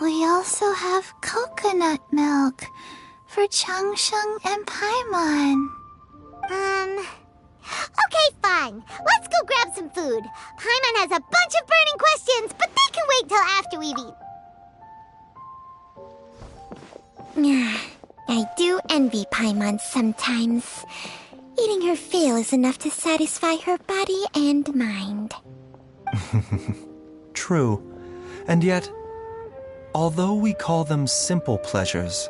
We also have coconut milk for Changsheng and Paimon. Okay, fine. Let's go grab some food. Paimon has a bunch of burning questions, but they can wait till after we've eaten. I do envy Paimon sometimes. Eating her fill is enough to satisfy her body and mind. True. And yet, although we call them simple pleasures,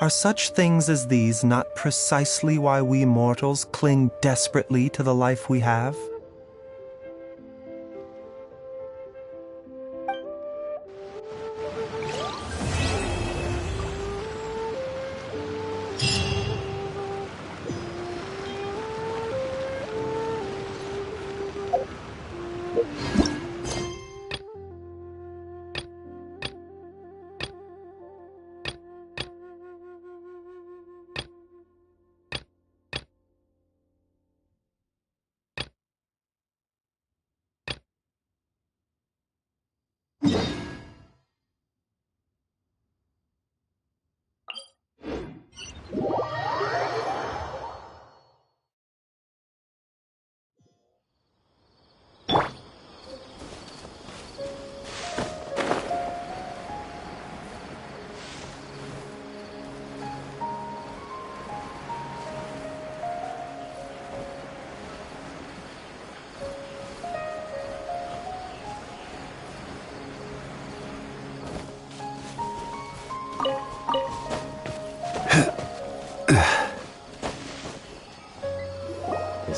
are such things as these not precisely why we mortals cling desperately to the life we have?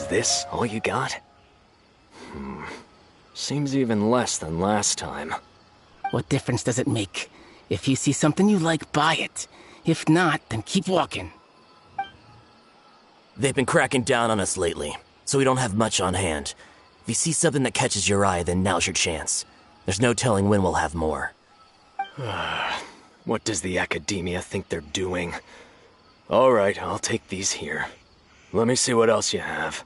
this all you got? Seems even less than last time. What difference does it make? If you see something you like, buy it. If not, then keep walking. They've been cracking down on us lately, so we don't have much on hand. If you see something that catches your eye, then now's your chance. There's no telling when we'll have more. What does the Academia think they're doing? Alright, I'll take these here. Let me see what else you have.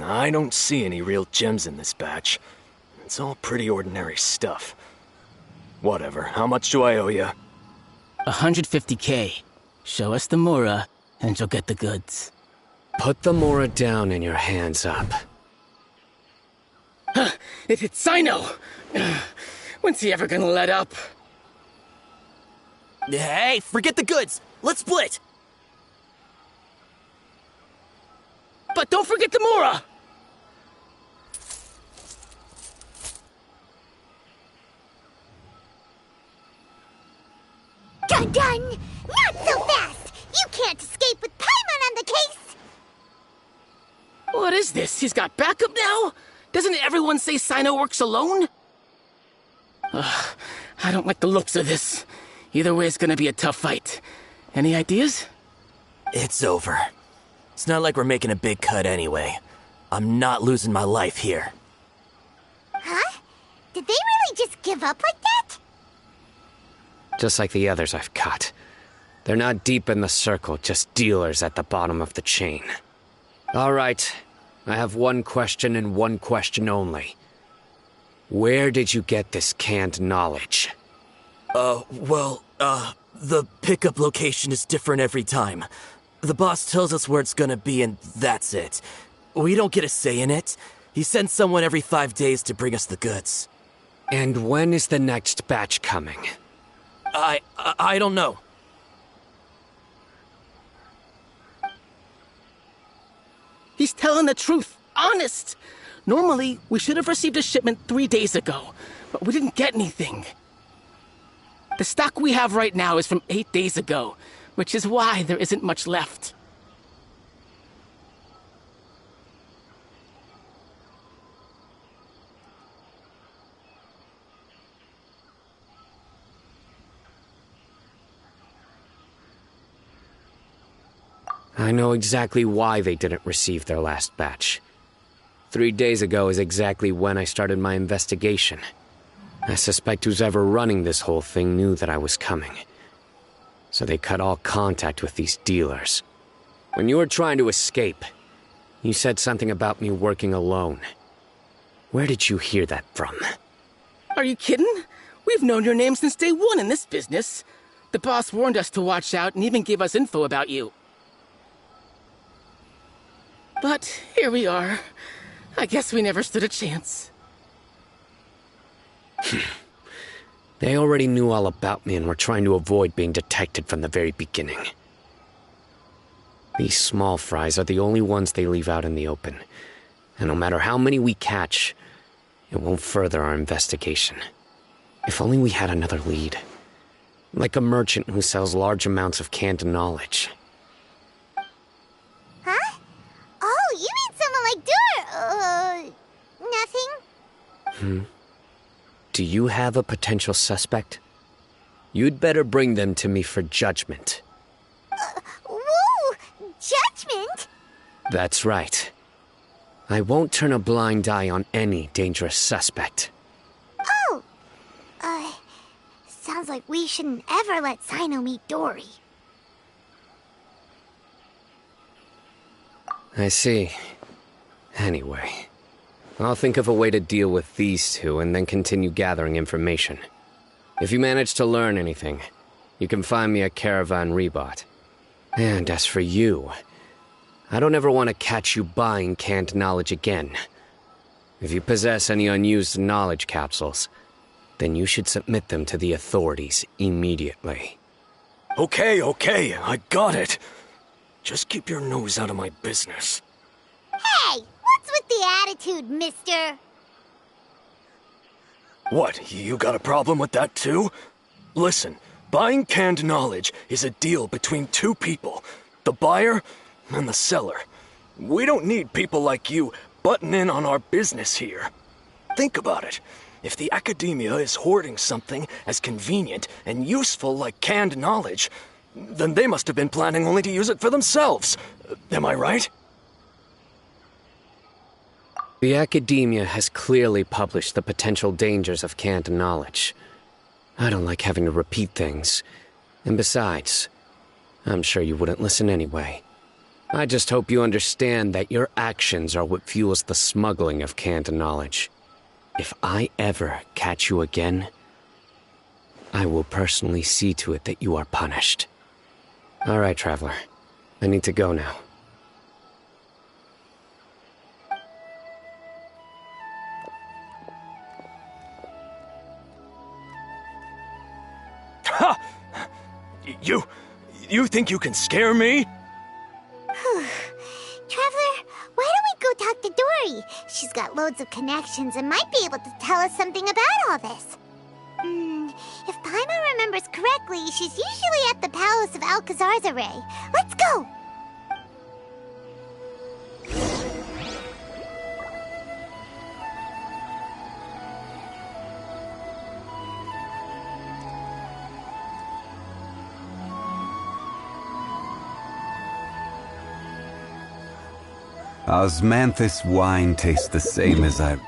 I don't see any real gems in this batch. It's all pretty ordinary stuff. Whatever, how much do I owe you? 150K. Show us the Mora, and you'll get the goods. Put the Mora down and your hands up. It's Sino! When's he ever gonna let up? Hey, forget the goods! Let's split! But don't forget the Mora! Dun! Not so fast! You can't escape with Paimon on the case! What is this? He's got backup now? Doesn't everyone say Sino works alone? I don't like the looks of this. Either way, it's gonna be a tough fight. Any ideas? It's over. It's not like we're making a big cut anyway. I'm not losing my life here. Huh? Did they really just give up like that? Just like the others I've cut. They're not deep in the circle, just dealers at the bottom of the chain. All right, I have one question and one question only. Where did you get this canned knowledge? The pickup location is different every time. The boss tells us where it's gonna be and that's it. We don't get a say in it. He sends someone every 5 days to bring us the goods. And when is the next batch coming? I don't know. He's telling the truth. Honest. Normally, we should have received a shipment 3 days ago, but we didn't get anything. The stock we have right now is from 8 days ago, which is why there isn't much left. I know exactly why they didn't receive their last batch. 3 days ago is exactly when I started my investigation. I suspect who's ever running this whole thing knew that I was coming. So they cut all contact with these dealers. When you were trying to escape, you said something about me working alone. Where did you hear that from? Are you kidding? We've known your name since day one in this business. The boss warned us to watch out and even gave us info about you. But here we are. I guess we never stood a chance. They already knew all about me and were trying to avoid being detected from the very beginning. These small fries are the only ones they leave out in the open. And no matter how many we catch, it won't further our investigation. If only we had another lead. Like a merchant who sells large amounts of canned knowledge. Huh? Oh, you mean someone like nothing? Do you have a potential suspect? You'd better bring them to me for judgment. Whoa! Judgment? That's right. I won't turn a blind eye on any dangerous suspect. Oh! Sounds like we shouldn't ever let Sino meet Dory. I see. Anyway, I'll think of a way to deal with these two and then continue gathering information. If you manage to learn anything, you can find me at Caravan Rebot. And as for you, I don't ever want to catch you buying canned knowledge again. If you possess any unused knowledge capsules, then you should submit them to the authorities immediately. Okay, I got it. Just keep your nose out of my business. Hey! What's with the attitude, mister? What, you got a problem with that too? Listen, buying canned knowledge is a deal between two people. the buyer and the seller. We don't need people like you butting in on our business here. Think about it. If the academia is hoarding something as convenient and useful like canned knowledge, then they must have been planning only to use it for themselves. Am I right? The academia has clearly published the potential dangers of canned knowledge. I don't like having to repeat things. And besides, I'm sure you wouldn't listen anyway. I just hope you understand that your actions are what fuels the smuggling of canned knowledge. If I ever catch you again, I will personally see to it that you are punished. All right, Traveler. I need to go now. Ha! You think you can scare me? Traveler, why don't we go talk to Dory? She's got loads of connections and might be able to tell us something about all this. If Paimon remembers correctly, she's usually at the Palace of Alcazar's. Let's go! Osmanthus wine tastes the same as I...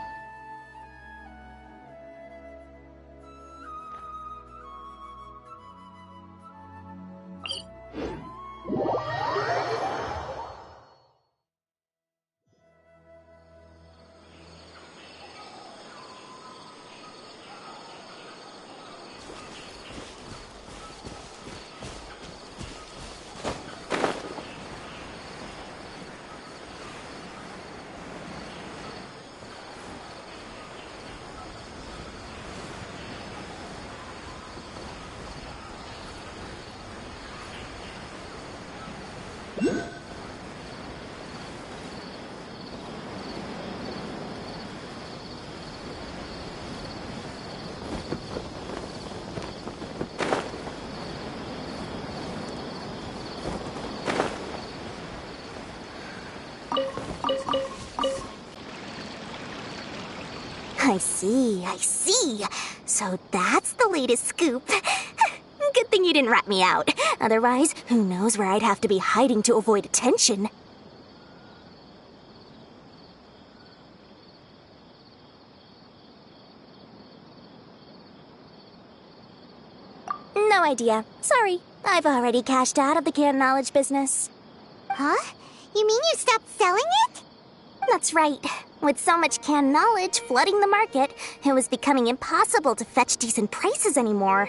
I see. So that's the latest scoop. Good thing you didn't rat me out. Otherwise, who knows where I'd have to be hiding to avoid attention. No idea. Sorry. I've already cashed out of the canned knowledge business. Huh? You mean you stopped selling it? That's right. With so much canned knowledge flooding the market, it was becoming impossible to fetch decent prices anymore.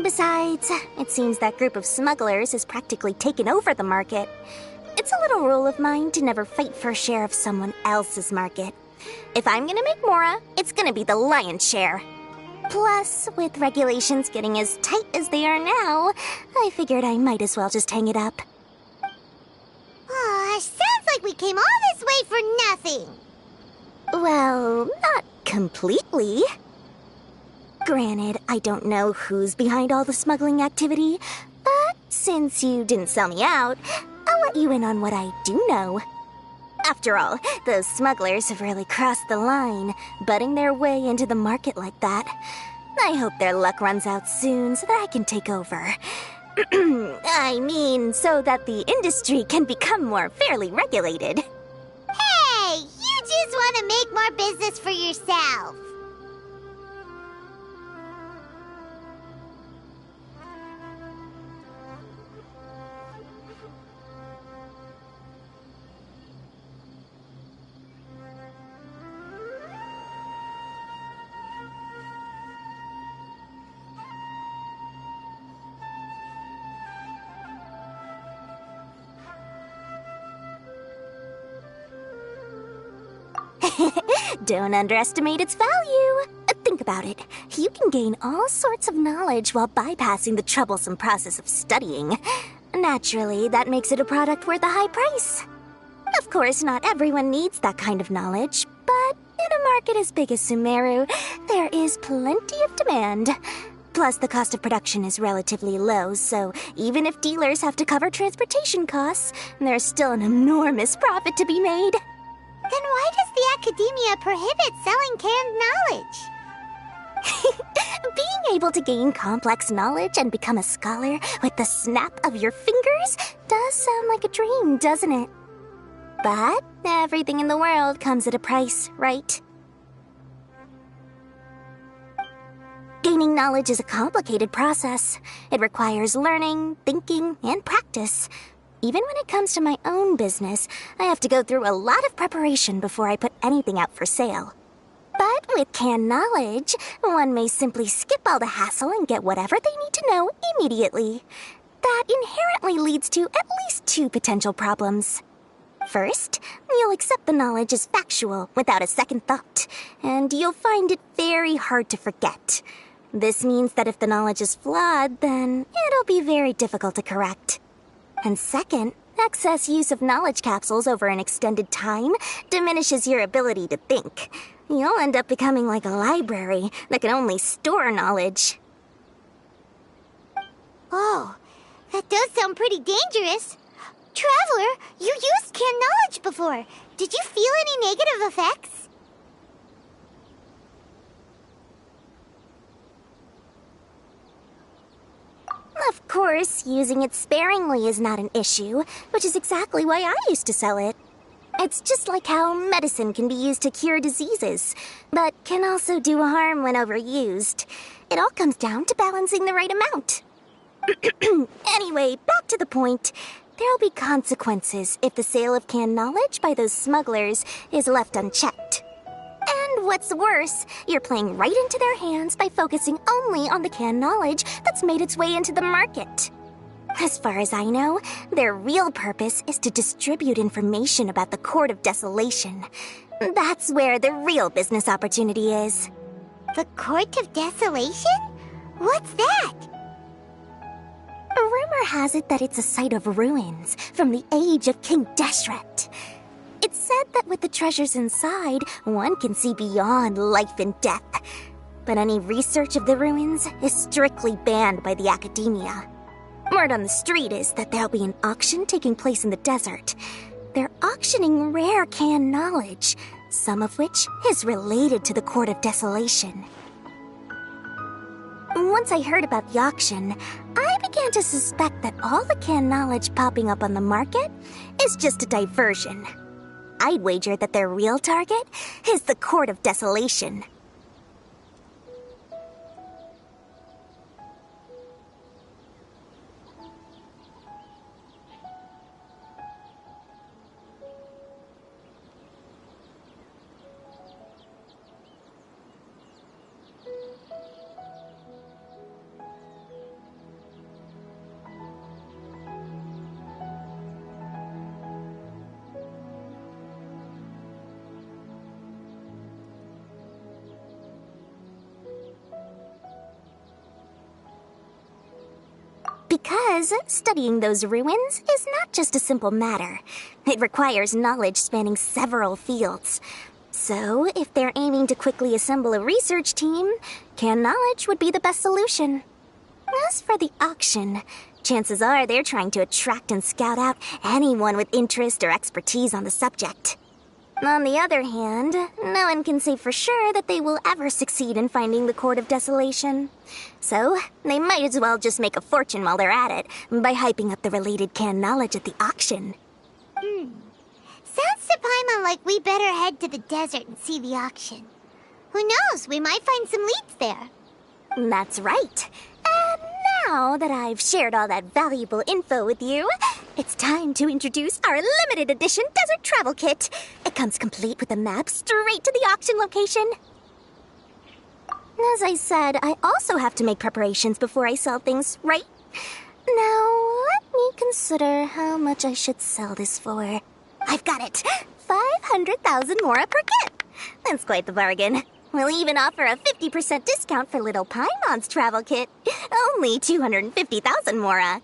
Besides, it seems that group of smugglers has practically taken over the market. It's a little rule of mine to never fight for a share of someone else's market. If I'm gonna make Mora, it's gonna be the lion's share. Plus, with regulations getting as tight as they are now, I figured I might as well just hang it up. Sounds like we came all this way for nothing. Well, not completely. Granted, I don't know who's behind all the smuggling activity, but since you didn't sell me out, I'll let you in on what I do know. After all, those smugglers have really crossed the line, butting their way into the market like that. I hope their luck runs out soon so that I can take over. I mean, so that the industry can become more fairly regulated. Hey, you just want to make more business for yourself. Don't underestimate its value. Think about it. You can gain all sorts of knowledge while bypassing the troublesome process of studying. Naturally, that makes it a product worth a high price. Of course, not everyone needs that kind of knowledge, but in a market as big as Sumeru, there is plenty of demand. Plus, the cost of production is relatively low, so even if dealers have to cover transportation costs, there's still an enormous profit to be made. Then why does the Academia prohibit selling canned knowledge? Being able to gain complex knowledge and become a scholar with the snap of your fingers does sound like a dream, doesn't it? But everything in the world comes at a price, right? Gaining knowledge is a complicated process. It requires learning, thinking, and practice. Even when it comes to my own business, I have to go through a lot of preparation before I put anything out for sale. But with canned knowledge, one may simply skip all the hassle and get whatever they need to know immediately. That inherently leads to at least two potential problems. First, you'll accept the knowledge as factual without a second thought, and you'll find it very hard to forget. This means that if the knowledge is flawed, then it'll be very difficult to correct. And second, excess use of knowledge capsules over an extended time diminishes your ability to think. You'll end up becoming like a library that can only store knowledge. Oh, that does sound pretty dangerous. Traveler, you used canned knowledge before. Did you feel any negative effects? Of course, using it sparingly is not an issue, which is exactly why I used to sell it. It's just like how medicine can be used to cure diseases, but can also do harm when overused. It all comes down to balancing the right amount. Anyway, back to the point. There'll be consequences if the sale of canned knowledge by those smugglers is left unchecked. And what's worse, you're playing right into their hands by focusing only on the canned knowledge that's made its way into the market. As far as I know, their real purpose is to distribute information about the Court of Desolation. That's where the real business opportunity is. The Court of Desolation? What's that? Rumor has it that it's a site of ruins from the age of King Deshret. It's said that with the treasures inside, one can see beyond life and death. But any research of the ruins is strictly banned by the Academia. Word on the street is that there'll be an auction taking place in the desert. They're auctioning rare canned knowledge, some of which is related to the Court of Desolation. Once I heard about the auction, I began to suspect that all the canned knowledge popping up on the market is just a diversion. I'd wager that their real target is the Court of Desolation. Because studying those ruins is not just a simple matter. It requires knowledge spanning several fields. So, if they're aiming to quickly assemble a research team, canned knowledge would be the best solution. As for the auction, chances are they're trying to attract and scout out anyone with interest or expertise on the subject. On the other hand, no one can say for sure that they will ever succeed in finding the Court of Desolation. So, they might as well just make a fortune while they're at it by hyping up the related canned knowledge at the auction. Sounds to Paimon like we better head to the desert and see the auction. Who knows, we might find some leads there. That's right. And now that I've shared all that valuable info with you, it's time to introduce our limited edition desert travel kit. It comes complete with a map straight to the auction location. As I said, I also have to make preparations before I sell things, right? Now, let me consider how much I should sell this for. I've got it! 500,000 mora per kit! That's quite the bargain. We'll even offer a 50% discount for little Paimon's travel kit. Only 250,000 mora.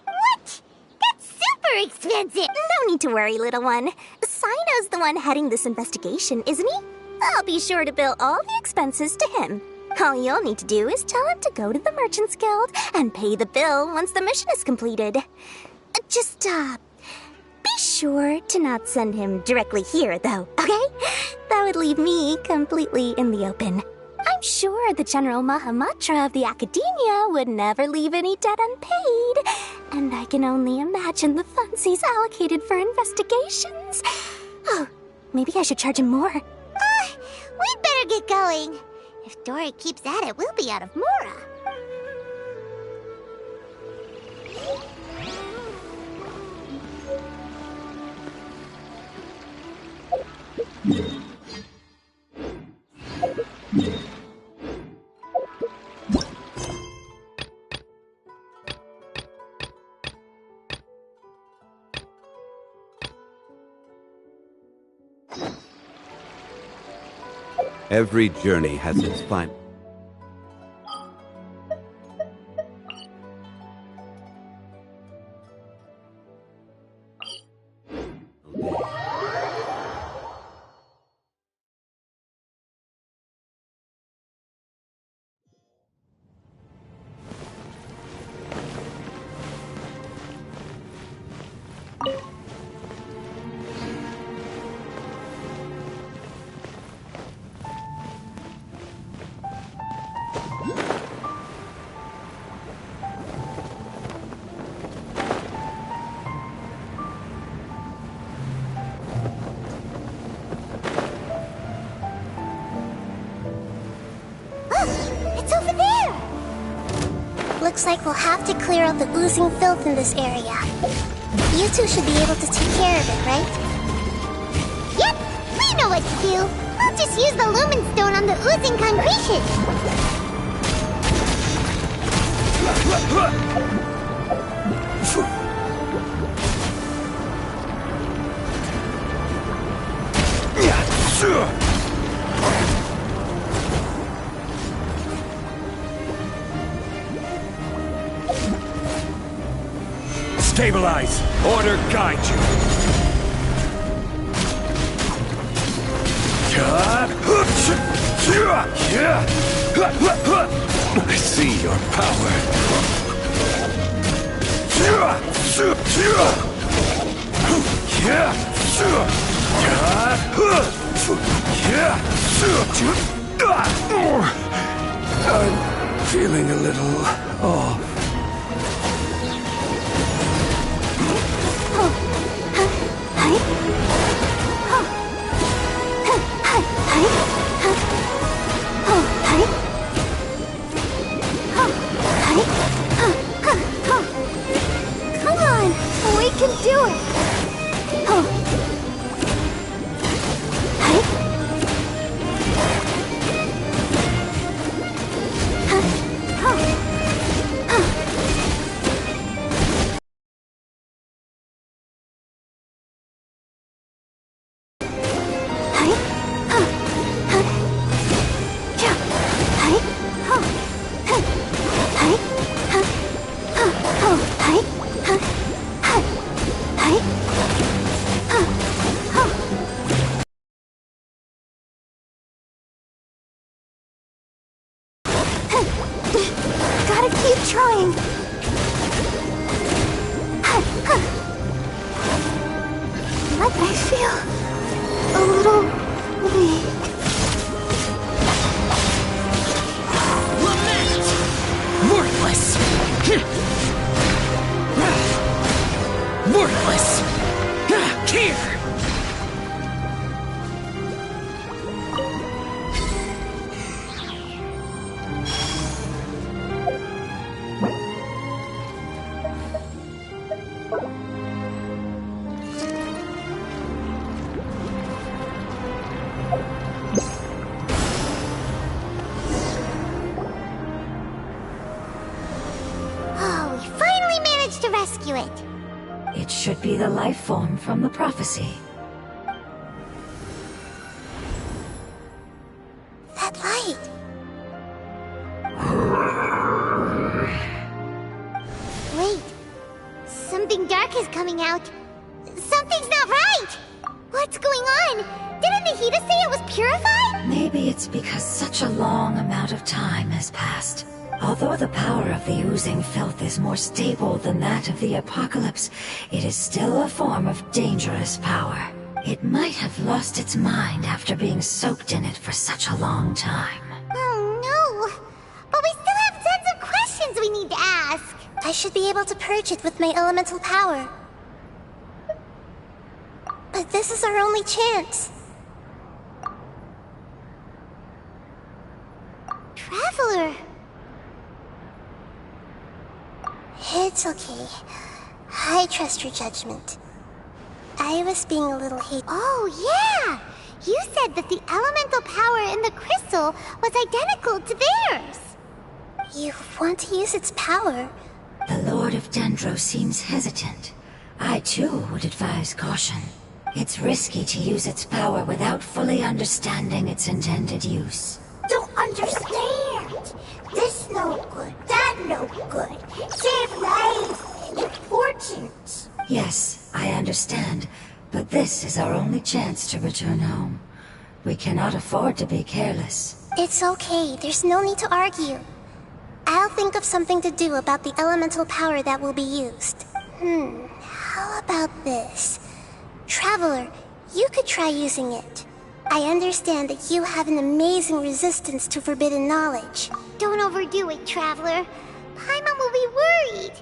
What? That's super expensive! No need to worry, little one. Sino's the one heading this investigation, isn't he? I'll be sure to bill all the expenses to him. All you'll need to do is tell him to go to the Merchants Guild and pay the bill once the mission is completed. Just, be sure to not send him directly here, though, okay? That would leave me completely in the open. I'm sure the General Mahamatra of the Academia would never leave any debt unpaid. And I can only imagine the funds he's allocated for investigations. Oh, maybe I should charge him more. We'd better get going. If Dory keeps at it, we'll be out of Mora. Every journey has its final. It's over there! Looks like we'll have to clear out the oozing filth in this area. You two should be able to take care of it, right? Yep, we know what to do. We'll just use the lumen stone on the oozing concretion. Stabilize! Order guide you! I see your power. I'm feeling a little off. Come on, we can do it! Gotta keep trying. Like I feel a little weak. Lament! Worthless! Worthless! Here! Oh, we finally managed to rescue it. It should be the life form from the prophecy. That light. Wait, something dark is coming out. Something's not right. What's going on? Didn't Nahida say it was purified? Maybe it's because such a long amount of time has passed. Although the power of the oozing filth is more stable than that of the apocalypse, it is still a form of dangerous power. It might have lost its mind after being soaked in it for such a long time. Oh no! But we still have tons of questions we need to ask! I should be able to purge it with my elemental power. But this is our only chance. Traveler! It's okay. I trust your judgment. I was being a little hasty. Oh, yeah! You said that the elemental power in the crystal was identical to theirs! You want to use its power? The Lord of Dendro seems hesitant. I too would advise caution. It's risky to use its power without fully understanding its intended use. Don't understand! This no good, that no good. Save lives! Important! Yes, I understand, but this is our only chance to return home. We cannot afford to be careless. It's okay, there's no need to argue. I'll think of something to do about the elemental power that will be used. How about this? Traveler, you could try using it. I understand that you have an amazing resistance to forbidden knowledge. Don't overdo it, Traveler. Paimon will be worried.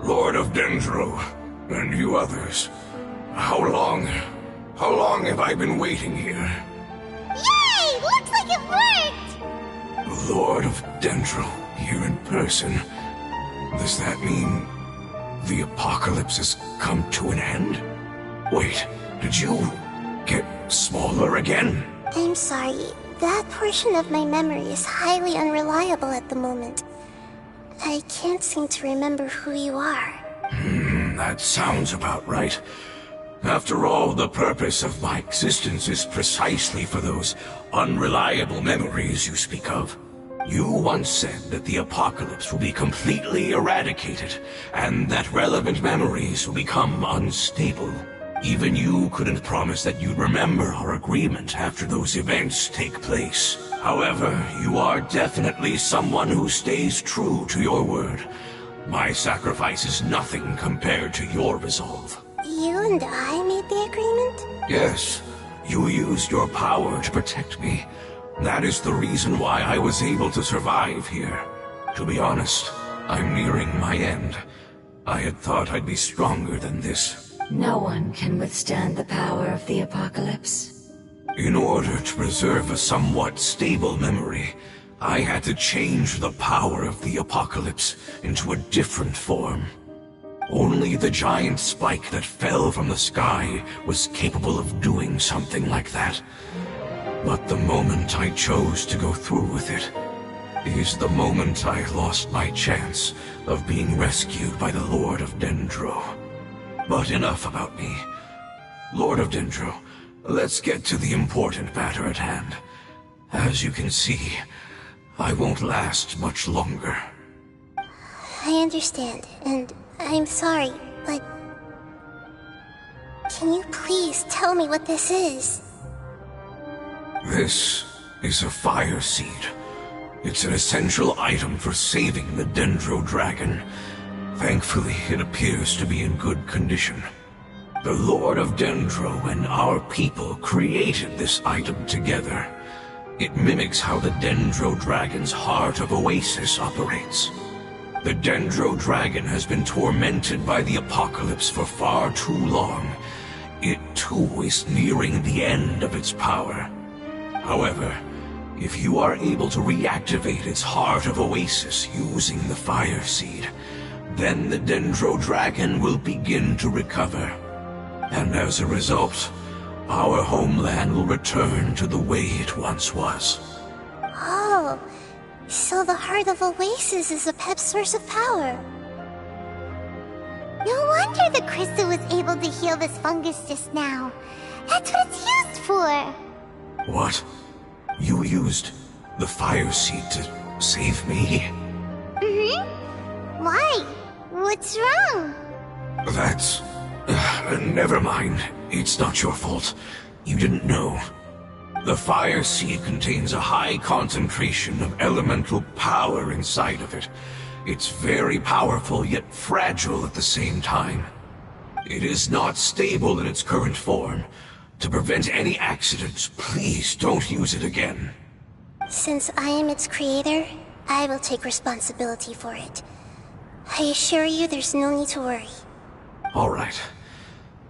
Lord of Dendro, and you others, how long have I been waiting here? Yay! Looks like it worked! Lord of Dendro, here in person. Does that mean the apocalypse has come to an end? Wait, did you get smaller again? I'm sorry. That portion of my memory is highly unreliable at the moment. I can't seem to remember who you are. That sounds about right. After all, the purpose of my existence is precisely for those unreliable memories you speak of. You once said that the apocalypse will be completely eradicated, and that relevant memories will become unstable. Even you couldn't promise that you'd remember our agreement after those events take place. However, you are definitely someone who stays true to your word. My sacrifice is nothing compared to your resolve. You and I made the agreement? Yes, you used your power to protect me. That is the reason why I was able to survive here. To be honest, I'm nearing my end. I had thought I'd be stronger than this. No one can withstand the power of the apocalypse. In order to preserve a somewhat stable memory, I had to change the power of the apocalypse into a different form. Only the giant spike that fell from the sky was capable of doing something like that. But the moment I chose to go through with it is the moment I lost my chance of being rescued by the Lord of Dendro. But enough about me. Lord of Dendro, let's get to the important matter at hand. As you can see, I won't last much longer. I understand, and I'm sorry, but... Can you please tell me what this is? This is a fire seed. It's an essential item for saving the Dendro dragon. Thankfully, it appears to be in good condition. The Lord of Dendro and our people created this item together. It mimics how the Dendro dragon's heart of Oasis operates. The Dendro dragon has been tormented by the apocalypse for far too long. It too is nearing the end of its power. However, if you are able to reactivate its heart of Oasis using the fire seed, then the Dendro dragon will begin to recover. And as a result, our homeland will return to the way it once was. Oh, so the heart of Oasis is a pet source of power. No wonder wonder the crystal was able to heal this fungus just now. That's what it's used for. What? You used the fire seed to save me? Mm-hmm. Why? What's wrong? That's... never mind. It's not your fault. You didn't know. The fire seed contains a high concentration of elemental power inside of it. It's very powerful, yet fragile at the same time. It is not stable in its current form. To prevent any accidents, please don't use it again. Since I am its creator, I will take responsibility for it. I assure you there's no need to worry. All right.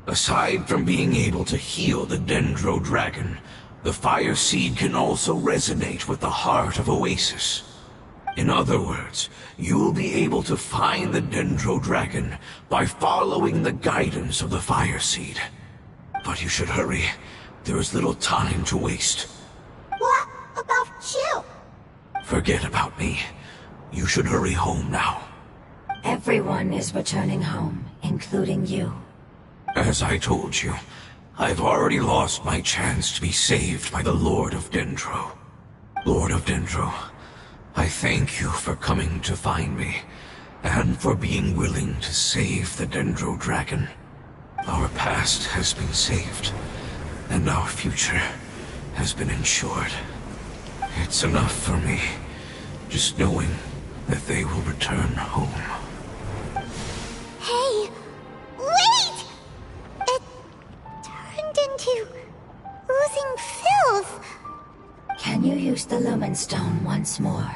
Aside from being able to heal the Dendro Dragon, the fire seed can also resonate with the heart of Oasis. In other words, you'll be able to find the Dendro Dragon by following the guidance of the fire seed. But you should hurry. There is little time to waste. What about you? Forget about me. You should hurry home now. Everyone is returning home, including you. As I told you, I've already lost my chance to be saved by the Lord of Dendro. Lord of Dendro, I thank you for coming to find me, and for being willing to save the Dendro Dragon. Our past has been saved, and our future has been ensured. It's enough for me, just knowing that they will return home. Hey, wait! It turned into oozing filth. Can you use the Lumen Stone once more?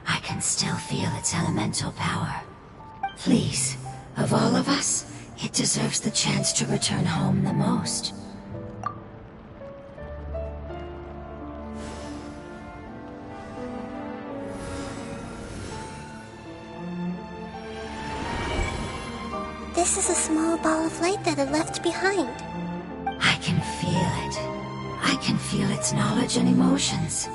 I can still feel its elemental power. Please, of all of us, it deserves the chance to return home the most. This is a small ball of light that it left behind. I can feel it. I can feel its knowledge and emotions.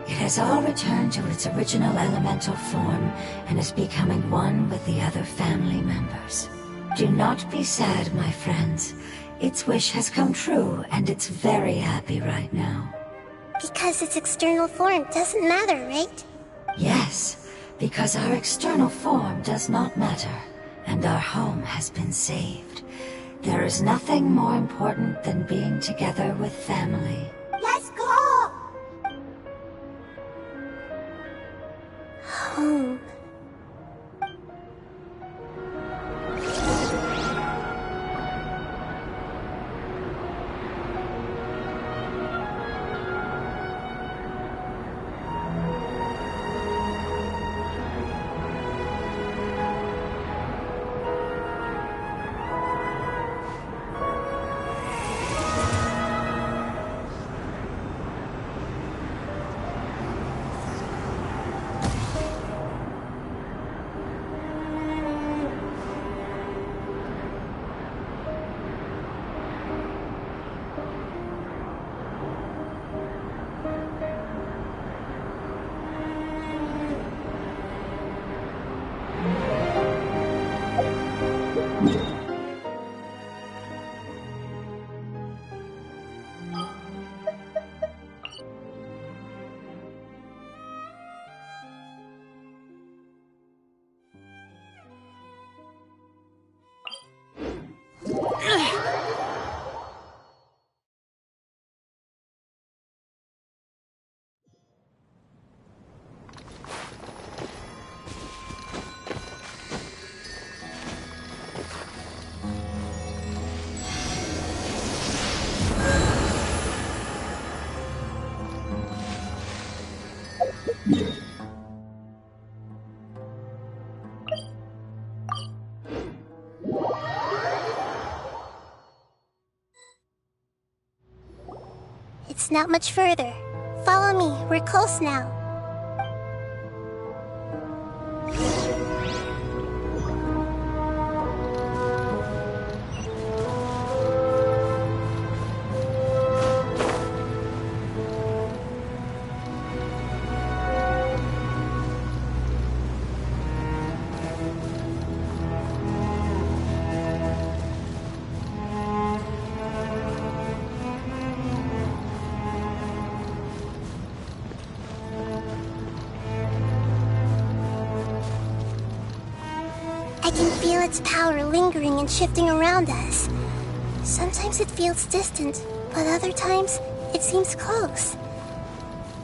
It has all returned to its original elemental form and is becoming one with the other family members. Do not be sad, my friends. Its wish has come true, and it's very happy right now. Because its external form doesn't matter, right? Yes, because our external form does not matter, and our home has been saved. There is nothing more important than being together with family. Let's go! Home. It's not much further. Follow me, we're close now. I can feel its power lingering and shifting around us. Sometimes it feels distant, but other times it seems close.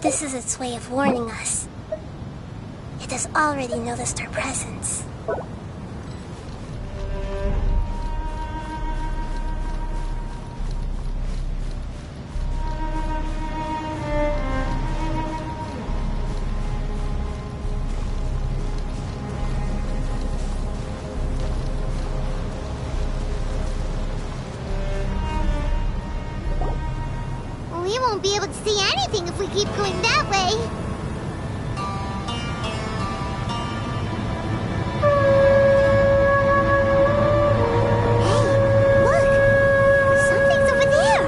This is its way of warning us. It has already noticed our presence. We won't be able to see anything if we keep going that way. Hey, look! Something's over there!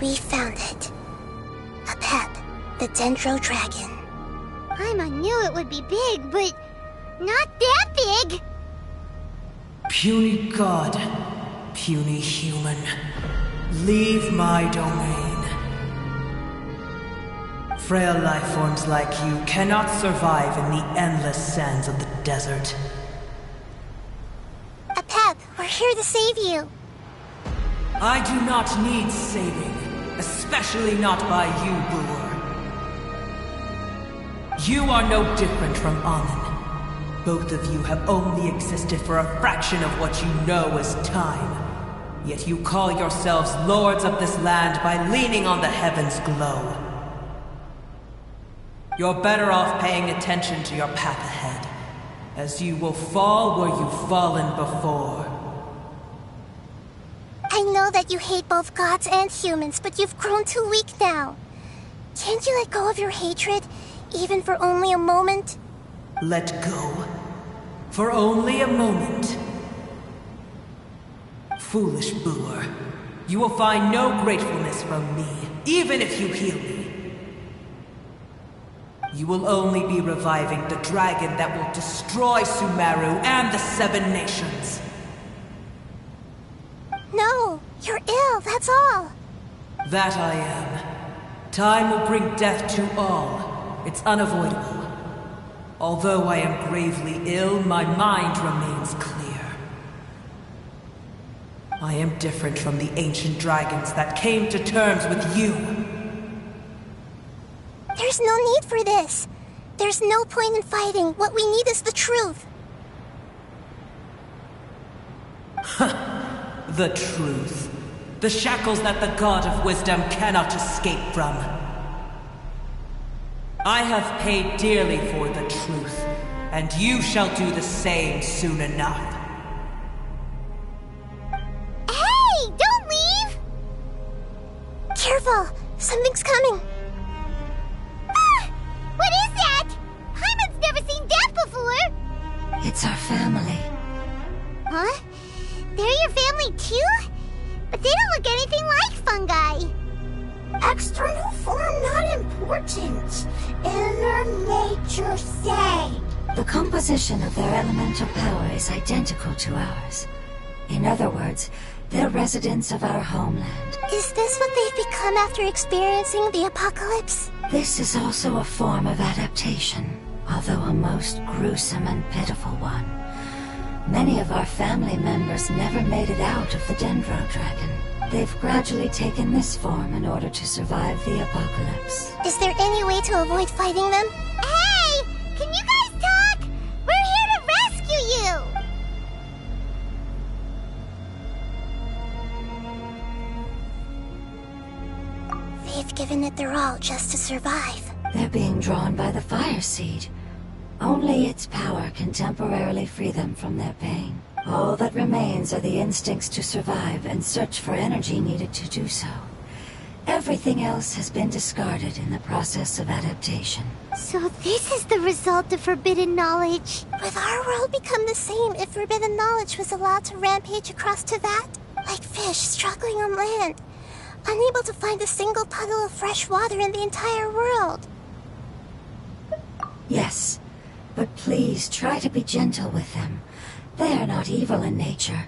We found it. A pep. The Dendro Dragon. I knew it would be big, but not that big! Puny god, puny human, leave my domain. Frail life forms like you cannot survive in the endless sands of the desert. A pep, we're here to save you. I do not need saving, especially not by you, Boor. You are no different from Amun. Both of you have only existed for a fraction of what you know as time. Yet you call yourselves lords of this land by leaning on the heavens' glow. You're better off paying attention to your path ahead, as you will fall where you've fallen before. I know that you hate both gods and humans, but you've grown too weak now. Can't you let go of your hatred? Even for only a moment? Let go. For only a moment. Foolish Boor. You will find no gratefulness from me, even if you heal me. You will only be reviving the dragon that will destroy Sumeru and the Seven Nations. No, you're ill, that's all. That I am. Time will bring death to all. It's unavoidable. Although I am gravely ill, my mind remains clear. I am different from the ancient dragons that came to terms with you. There's no need for this. There's no point in fighting. What we need is the truth. The truth. The shackles that the God of Wisdom cannot escape from. I have paid dearly for the truth, and you shall do the same soon enough. Hey! Don't leave! Careful! Something's coming! Ah! What is that? Hyman's never seen that before! It's our family. Huh? They're your family too? But they don't look anything like fungi. External form not important. Inner nature say. The composition of their elemental power is identical to ours. In other words, they're residents of our homeland. Is this what they've become after experiencing the apocalypse? This is also a form of adaptation, although a most gruesome and pitiful one. Many of our family members never made it out of the Dendro Dragon. They've gradually taken this form in order to survive the apocalypse. Is there any way to avoid fighting them? Hey! Can you guys talk? We're here to rescue you! They've given it their all just to survive. They're being drawn by the fire seed. Only its power can temporarily free them from their pain. All that remains are the instincts to survive and search for energy needed to do so. Everything else has been discarded in the process of adaptation. So this is the result of forbidden knowledge. Would our world become the same if forbidden knowledge was allowed to rampage across Teyvat? Like fish struggling on land, unable to find a single puddle of fresh water in the entire world. Yes, but please try to be gentle with them. They are not evil in nature.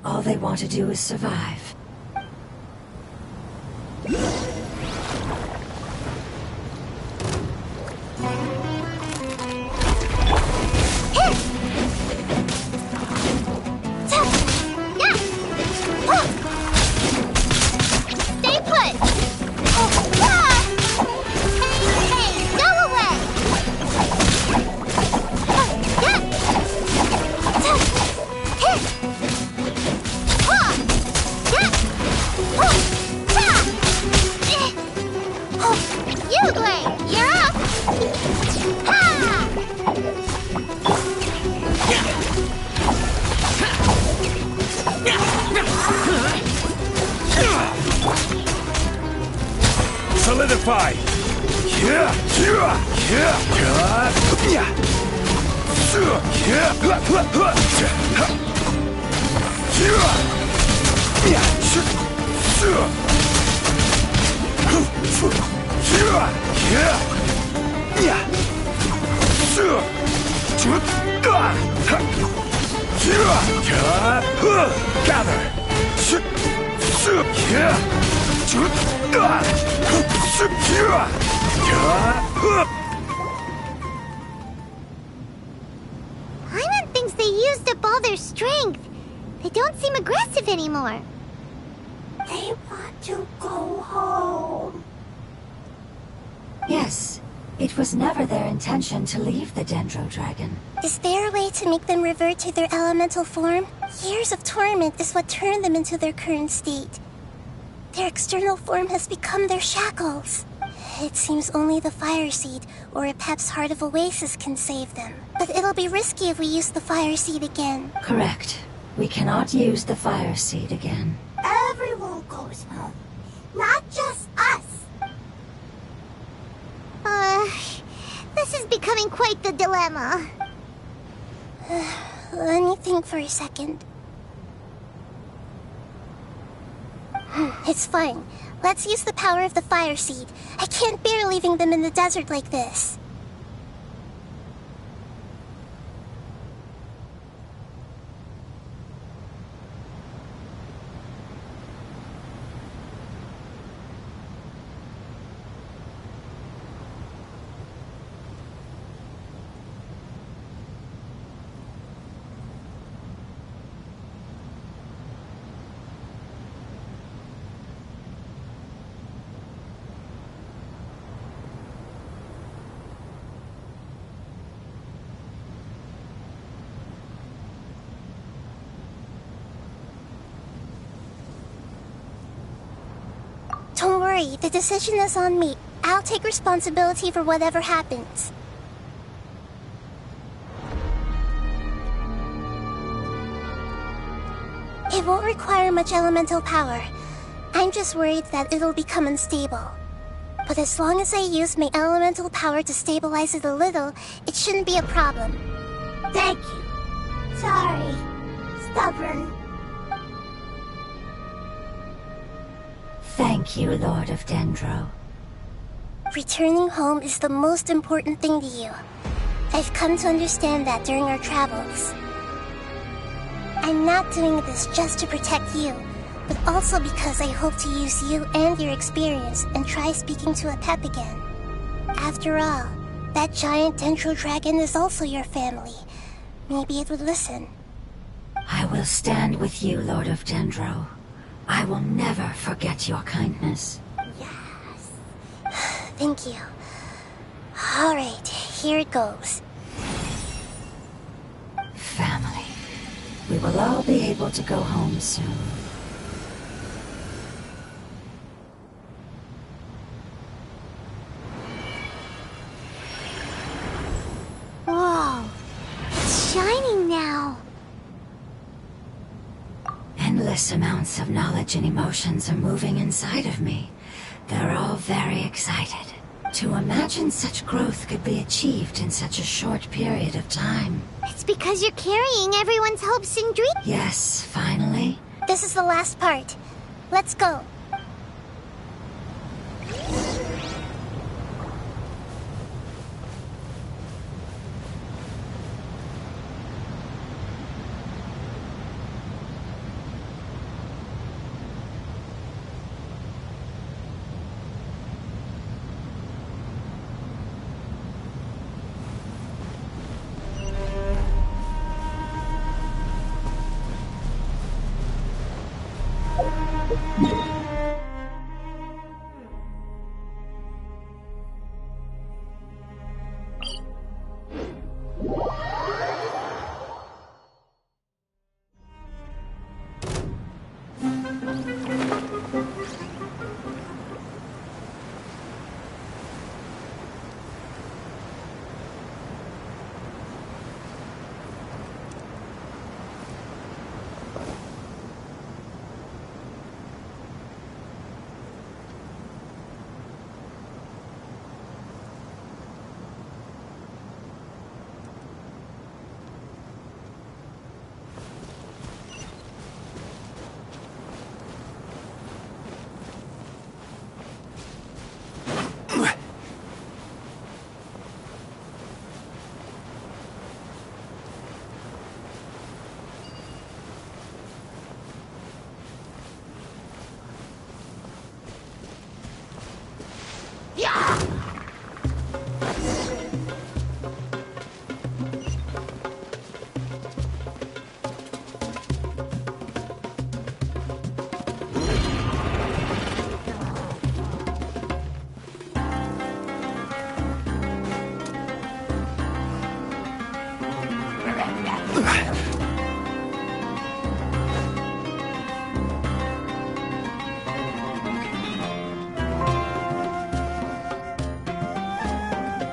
All they want to do is survive. Stay put! Hey, go away! Yugli, you're up! Solidify! Paimon thinks they used up all their strength. They don't seem aggressive anymore. They want to go home. Yes, it was never their intention to leave the Dendro Dragon. Is there a way to make them revert to their elemental form? Years of torment is what turned them into their current state. Their external form has become their shackles. It seems only the Fire Seed or a Pep's Heart of Oasis can save them. But it'll be risky if we use the Fire Seed again. Correct. We cannot use the Fire Seed again. Everyone goes home. Not just us. This is becoming quite the dilemma. Let me think for a second. It's fine. Let's use the power of the Fire Seed. I can't bear leaving them in the desert like this. Don't worry, the decision is on me. I'll take responsibility for whatever happens. It won't require much elemental power. I'm just worried that it'll become unstable. But as long as I use my elemental power to stabilize it a little, it shouldn't be a problem. Thank you. Sorry. Stubborn. Thank you, Lord of Dendro. Returning home is the most important thing to you. I've come to understand that during our travels. I'm not doing this just to protect you, but also because I hope to use you and your experience and try speaking to a Pep again. After all, that giant Dendro Dragon is also your family. Maybe it would listen. I will stand with you, Lord of Dendro. I will never forget your kindness. Thank you. Alright, here it goes. Family. We will all be able to go home soon. Whoa. It's shining now. Endless amounts of knowledge and emotions are moving inside of me. They're all very excited. To imagine such growth could be achieved in such a short period of time. It's because you're carrying everyone's hopes and dreams. Yes, finally. This is the last part. Let's go.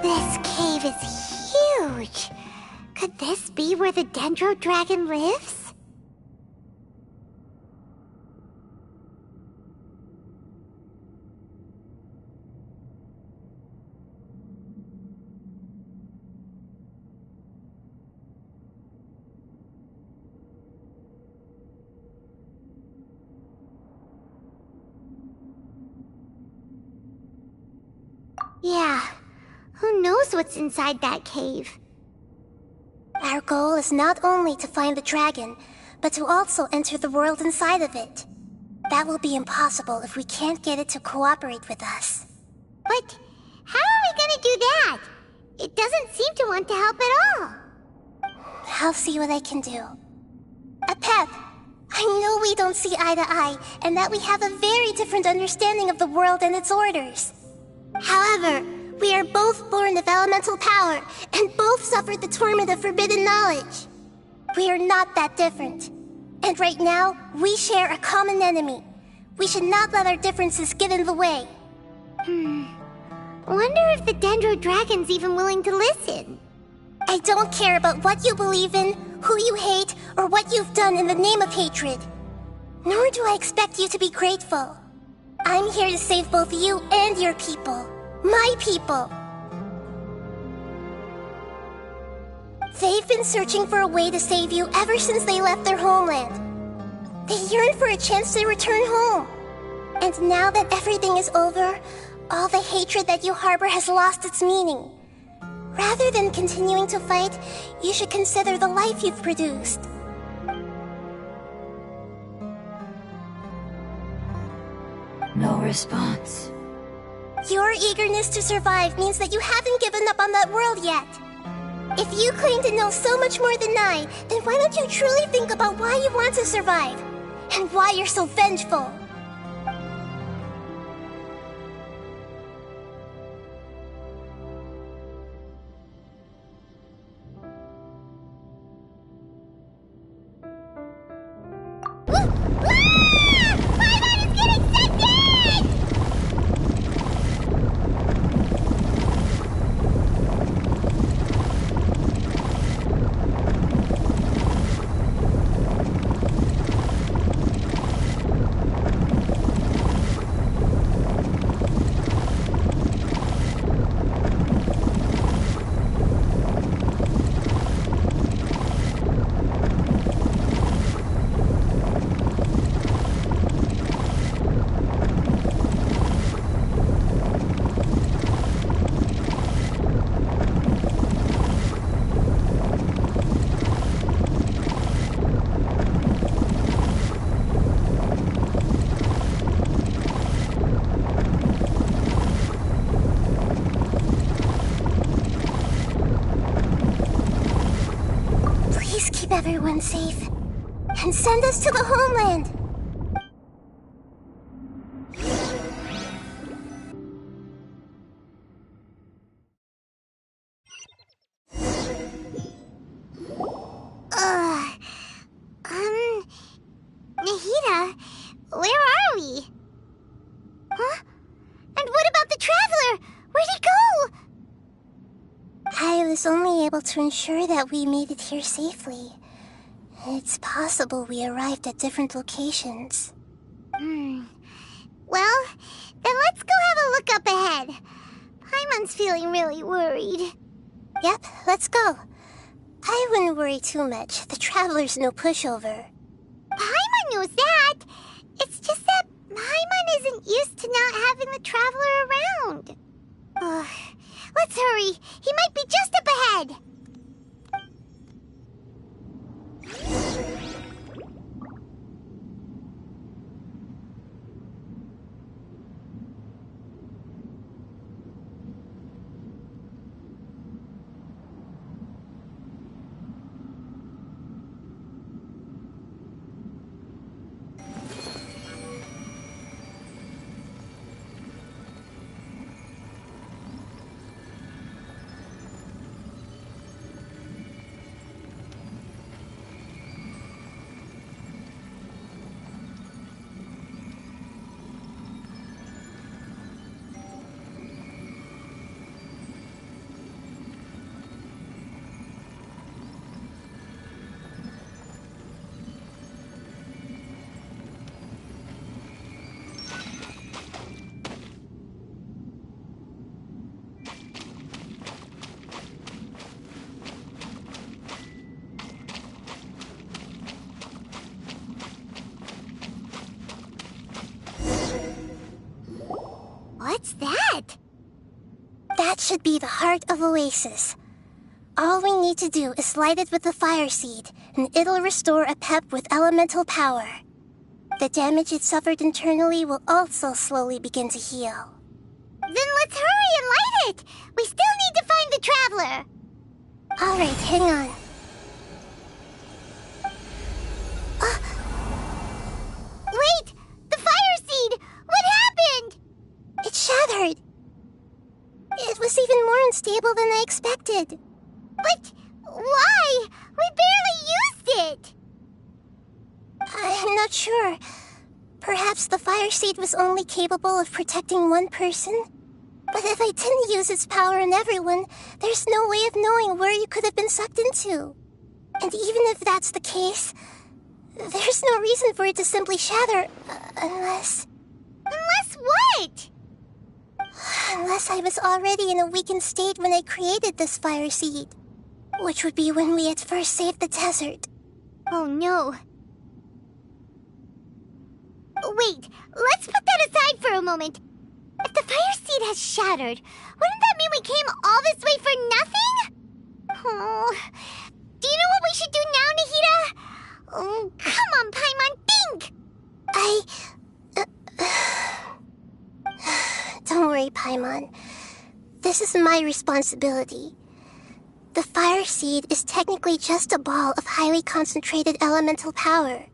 This cave is huge. Could this be where the Dendro Dragon lives? Yeah, who knows what's inside that cave? Our goal is not only to find the dragon, but to also enter the world inside of it. That will be impossible if we can't get it to cooperate with us. But how are we gonna do that? It doesn't seem to want to help at all. I'll see what I can do. Apep, I know we don't see eye to eye, and that we have a very different understanding of the world and its orders. However, we are both born of elemental power, and both suffered the torment of forbidden knowledge. We are not that different. And right now, we share a common enemy. We should not let our differences get in the way. Wonder if the Dendro Dragon's even willing to listen. I don't care about what you believe in, who you hate, or what you've done in the name of hatred. Nor do I expect you to be grateful. I'm here to save both you and your people. My people. They've been searching for a way to save you ever since they left their homeland. They yearn for a chance to return home. And now that everything is over, all the hatred that you harbor has lost its meaning. Rather than continuing to fight, you should consider the life you've produced. No response. Your eagerness to survive means that you haven't given up on that world yet. If you claim to know so much more than I, then why don't you truly think about why you want to survive? And why you're so vengeful? Everyone safe. And send us to the homeland. he? Huh? And what about the Traveler? Where'd he go? I was only able to ensure that we made it here safely. It's possible we arrived at different locations. Well, then let's go have a look up ahead. Paimon's feeling really worried. Yep, let's go. I wouldn't worry too much. The Traveler's no pushover. Paimon knows that. It's just that Paimon isn't used to not having the Traveler around. Let's hurry. He might be just up ahead. What's that? That should be the heart of Oasis. All we need to do is light it with the fire seed, and it'll restore a pep with elemental power. The damage it suffered internally will also slowly begin to heal. Then let's hurry and light it! We still need to find the Traveler! Alright, hang on. Wait! The fire seed! What happened? It shattered. It was even more unstable than I expected. But why? We barely used it! I'm not sure. Perhaps the fire seed was only capable of protecting one person? But if I didn't use its power on everyone, there's no way of knowing where you could have been sucked into. And even if that's the case, there's no reason for it to simply shatter, unless... Unless what? Unless I was already in a weakened state when I created this fire seed. Which would be when we had first saved the desert. Oh no. Wait, let's put that aside for a moment. If the fire seed has shattered, wouldn't that mean we came all this way for nothing? Oh, do you know what we should do now, Nahida? Oh, come on, Paimon, think! Don't worry, Paimon. This is my responsibility. The fire seed is technically just a ball of highly concentrated elemental power.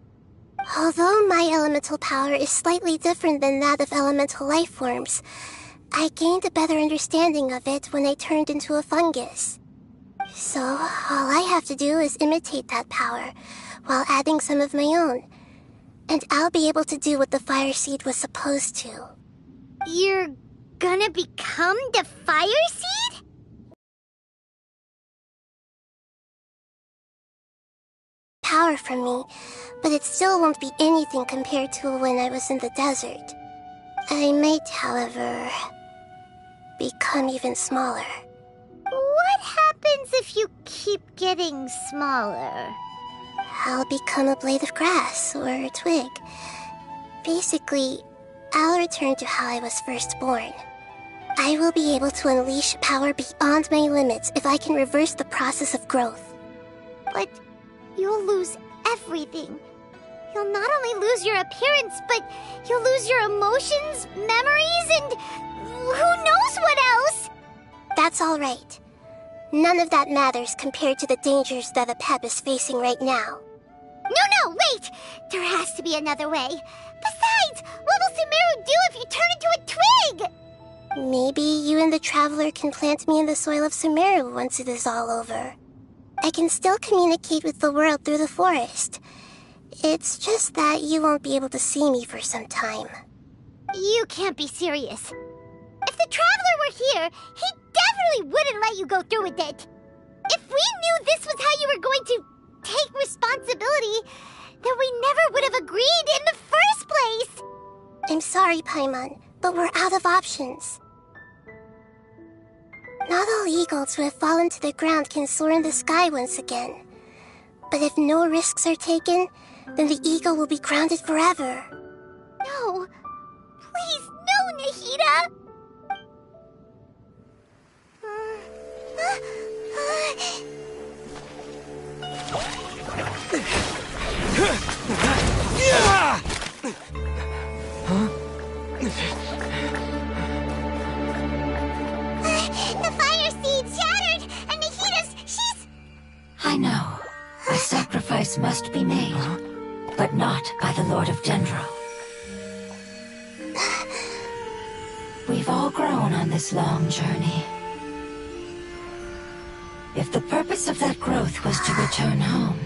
Although my elemental power is slightly different than that of elemental life forms, I gained a better understanding of it when I turned into a fungus. So, all I have to do is imitate that power, while adding some of my own. And I'll be able to do what the fire seed was supposed to. You're gonna become the fire seed? Power from me, but it still won't be anything compared to when I was in the desert. I might, however, become even smaller. What happens if you keep getting smaller? I'll become a blade of grass or a twig. Basically, I'll return to how I was first born. I will be able to unleash power beyond my limits if I can reverse the process of growth. But you'll lose everything. You'll not only lose your appearance, but you'll lose your emotions, memories, and who knows what else? That's all right. None of that matters compared to the dangers that a Pep is facing right now. No, wait! There has to be another way. Besides, what will Sumeru do if you turn into a twig? Maybe you and the Traveler can plant me in the soil of Sumeru once it is all over. I can still communicate with the world through the forest. It's just that you won't be able to see me for some time. You can't be serious. If the Traveler were here, he definitely wouldn't let you go through with it. If we knew this was how you were going to take responsibility, then we never would have agreed in the first place! I'm sorry, Paimon, but we're out of options. Not all eagles who have fallen to the ground can soar in the sky once again. But if no risks are taken, then the eagle will be grounded forever. No. Please, no, Nahida! The fire seed shattered, and she's... I know. A sacrifice must be made, but not by the Lord of Dendro. We've all grown on this long journey. If the purpose of that growth was to return home,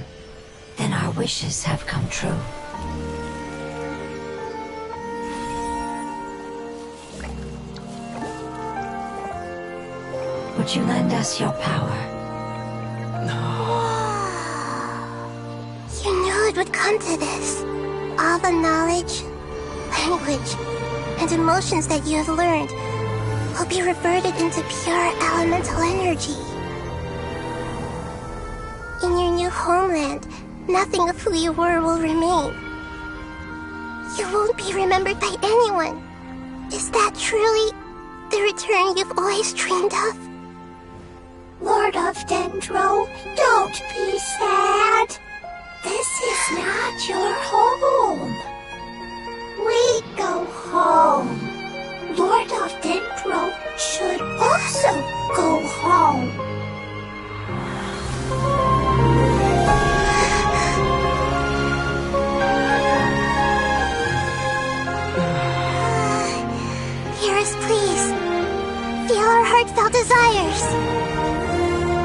then our wishes have come true. Would you lend us your power? You knew it would come to this. All the knowledge, language, and emotions that you have learned will be reverted into pure elemental energy. In your new homeland, nothing of who you were will remain. You won't be remembered by anyone. Is that truly the return you've always dreamed of? Lord of Dendro, don't be sad. This is not your home. We go home. Lord of Dendro should also go home. Hear us, please. Feel our heartfelt desires.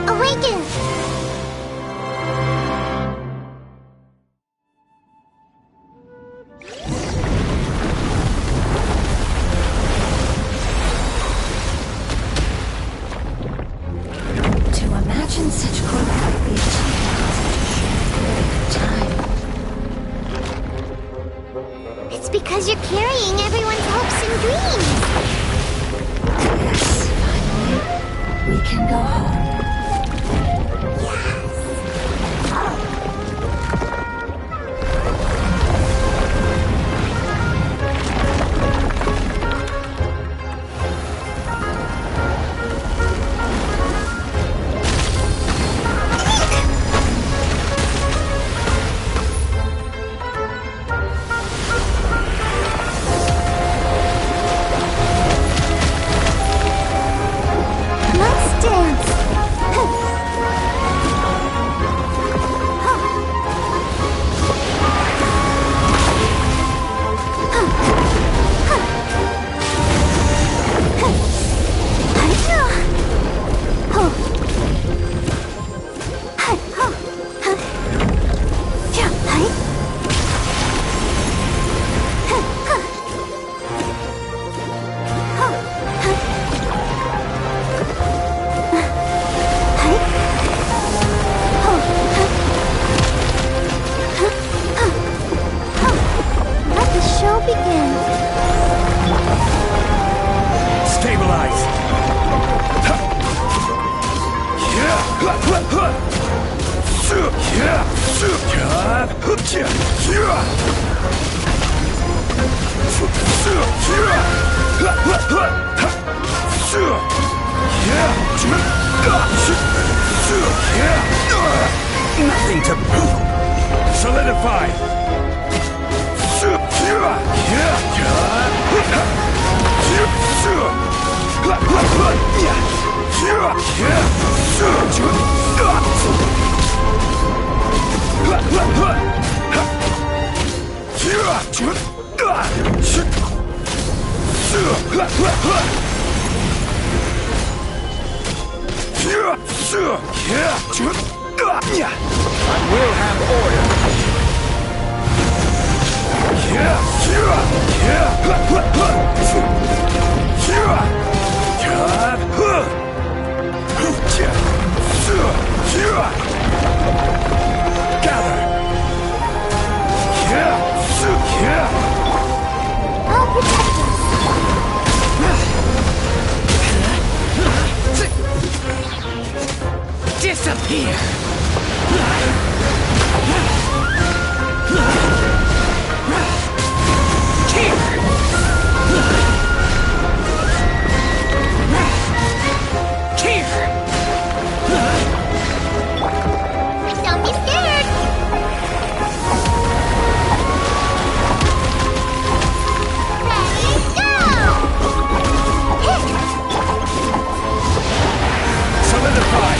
Awaken! To imagine such growth would be achieved in such a short period of time. It's because you're carrying everyone's hopes and dreams. Yes, finally, we can go home. Nothing to prove. Solidify. I will have order. Disappear! Don't be scared! Ready, go! Solidify!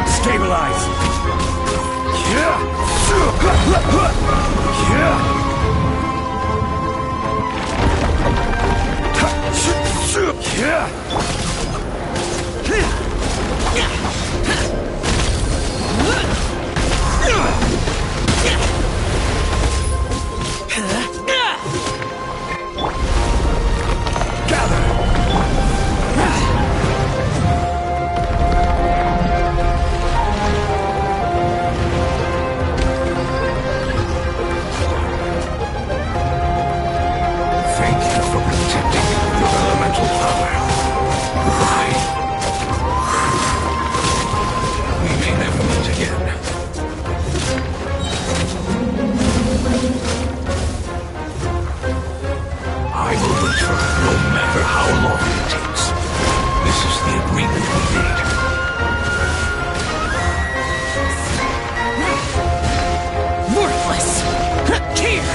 Stabilize! Stabilize! Thank you for protecting your elemental power. We may never meet again. I will return no matter how long it takes. This is the agreement we made. Worthless! Here!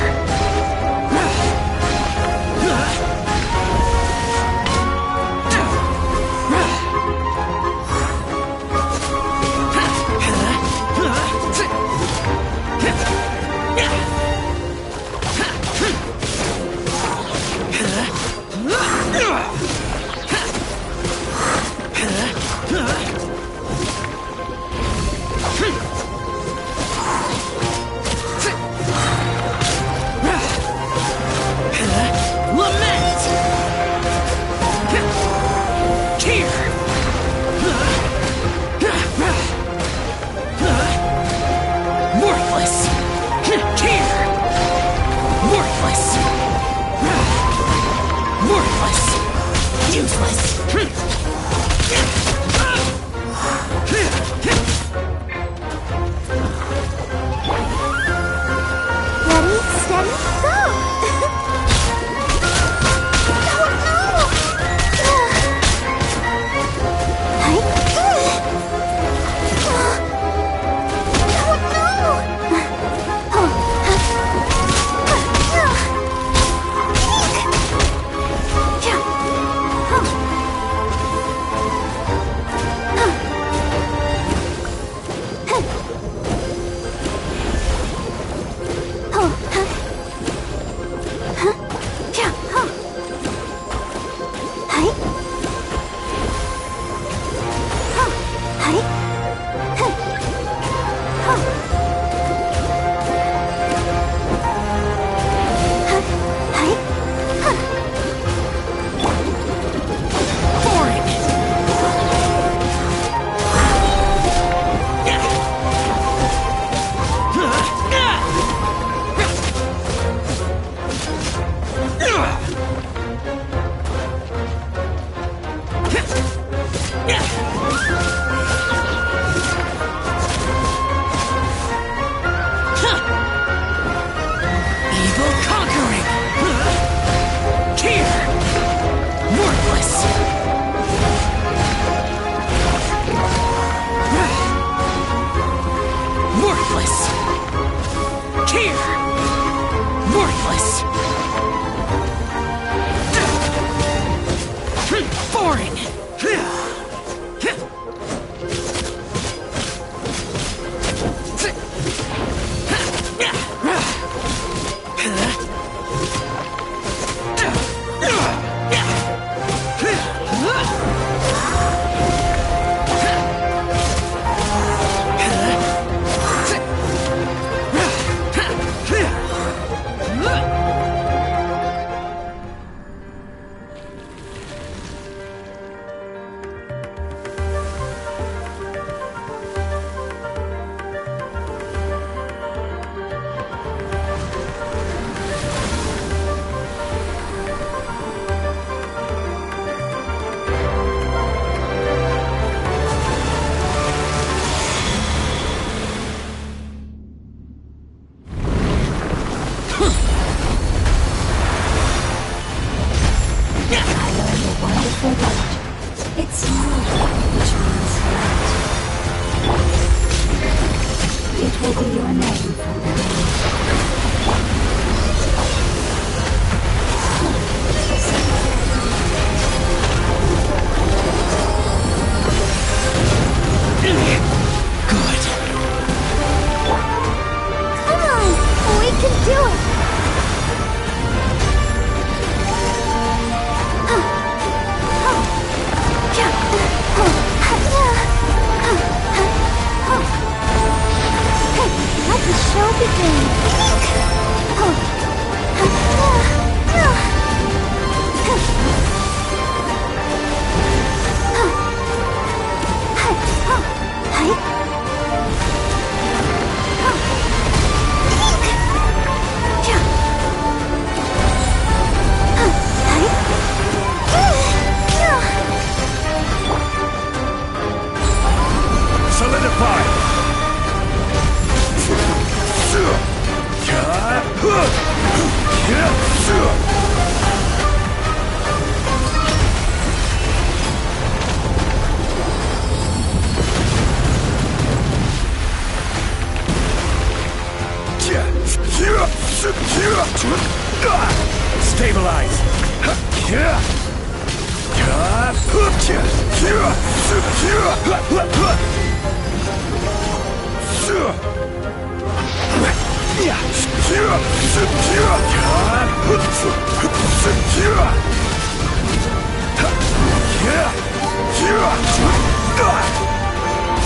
Lament! Here! Worthless! Here! Worthless! Worthless! Useless! Ready, steady, go!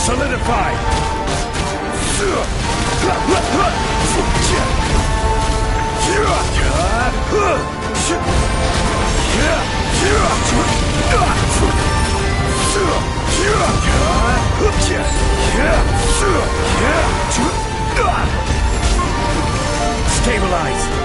Solidify! Stabilize!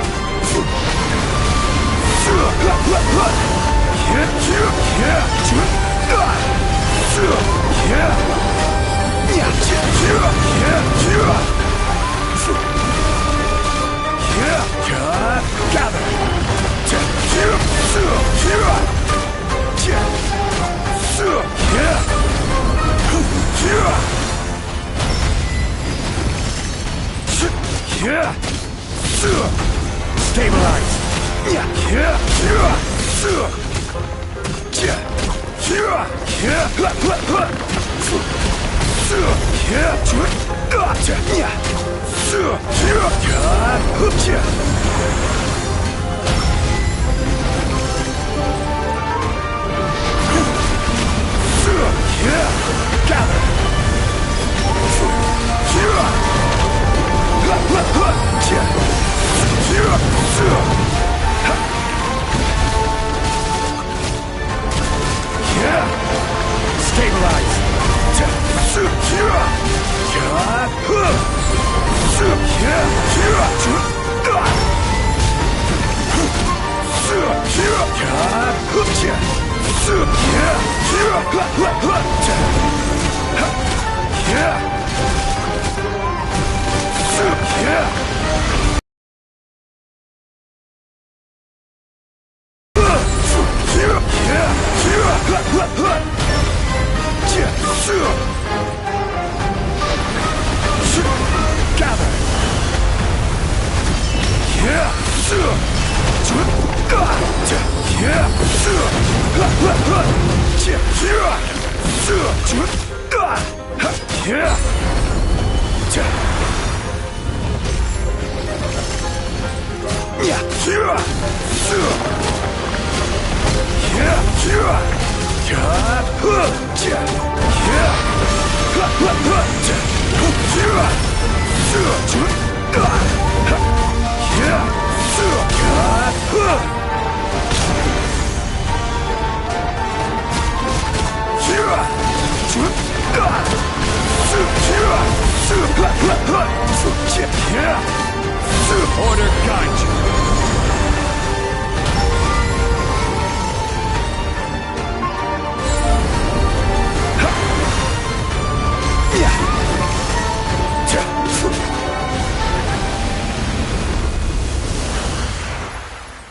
Order guide you.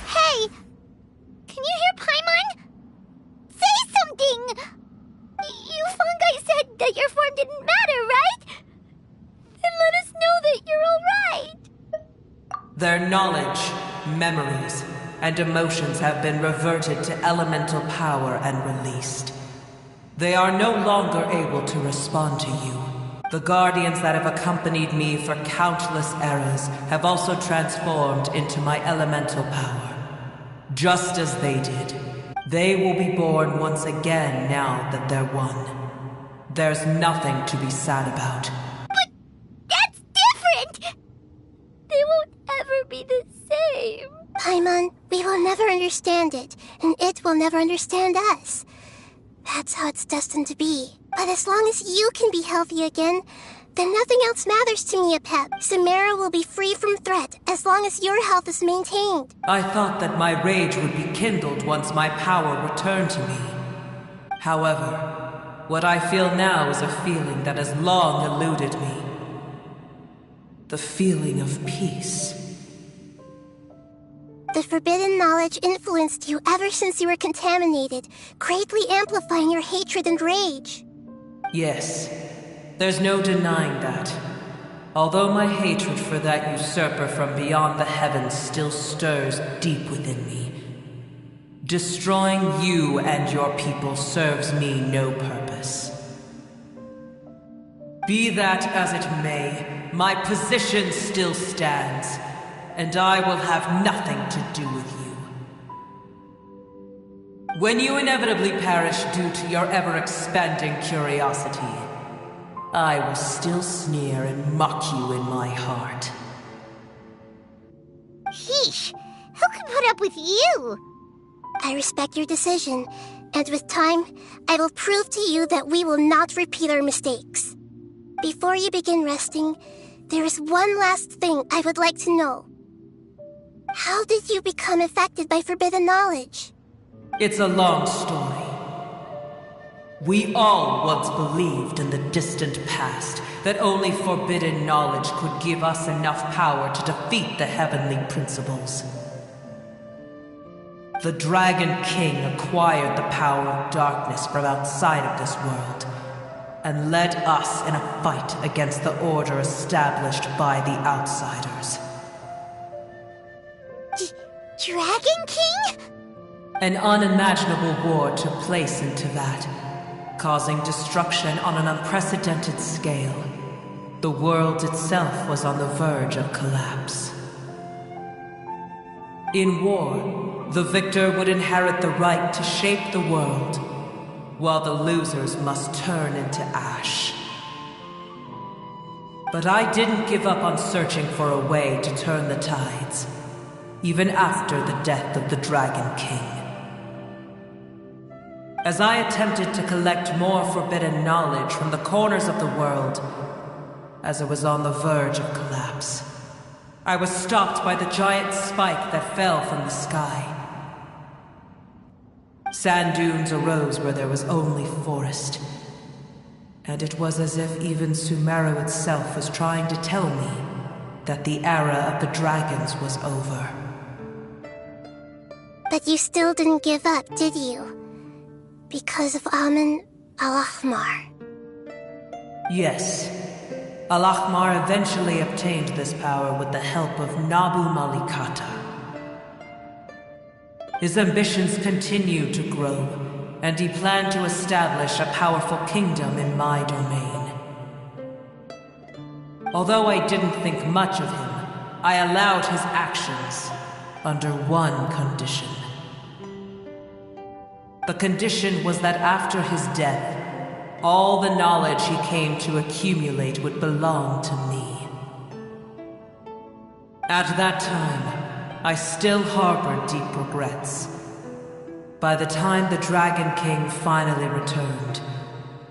Hey! Can you hear Paimon? Say something! You fungi said that your form didn't matter, right? Then let us know that you're alright! Their knowledge, memories, and emotions have been reverted to elemental power and released. They are no longer able to respond to you. The guardians that have accompanied me for countless eras have also transformed into my elemental power. Just as they did. They will be born once again now that they're one. There's nothing to be sad about. But that's different! They won't ever be the same. Paimon, we will never understand it, and it will never understand us. That's how it's destined to be. But as long as you can be healthy again, then nothing else matters to me, Apep. Samara will be free from threat as long as your health is maintained. I thought that my rage would be kindled once my power returned to me. However, what I feel now is a feeling that has long eluded me. The feeling of peace. The forbidden knowledge influenced you ever since you were contaminated, greatly amplifying your hatred and rage. Yes, there's no denying that. Although my hatred for that usurper from beyond the heavens still stirs deep within me. Destroying you and your people serves me no purpose. Be that as it may, my position still stands, and I will have nothing to do with you. When you inevitably perish due to your ever-expanding curiosity, I will still sneer and mock you in my heart. Sheesh, who can put up with you? I respect your decision, and with time, I will prove to you that we will not repeat our mistakes. Before you begin resting, there is one last thing I would like to know. How did you become affected by forbidden knowledge? It's a long story. We all once believed in the distant past that only forbidden knowledge could give us enough power to defeat the heavenly principles. The Dragon King acquired the power of darkness from outside of this world, and led us in a fight against the order established by the outsiders. Dragon King? An unimaginable war took place into that, causing destruction on an unprecedented scale. The world itself was on the verge of collapse. In war, the victor would inherit the right to shape the world, while the losers must turn into ash. But I didn't give up on searching for a way to turn the tides, even after the death of the Dragon King. As I attempted to collect more forbidden knowledge from the corners of the world, as it was on the verge of collapse, I was stopped by the giant spike that fell from the sky. Sand dunes arose where there was only forest, and it was as if even Sumeru itself was trying to tell me that the era of the dragons was over. But you still didn't give up, did you? Because of Amun Al-Ahmar. Yes. Al-Ahmar eventually obtained this power with the help of Nabu Malikata. His ambitions continued to grow, and he planned to establish a powerful kingdom in my domain. Although I didn't think much of him, I allowed his actions under one condition. The condition was that after his death, all the knowledge he came to accumulate would belong to me. At that time, I still harbored deep regrets. By the time the Dragon King finally returned,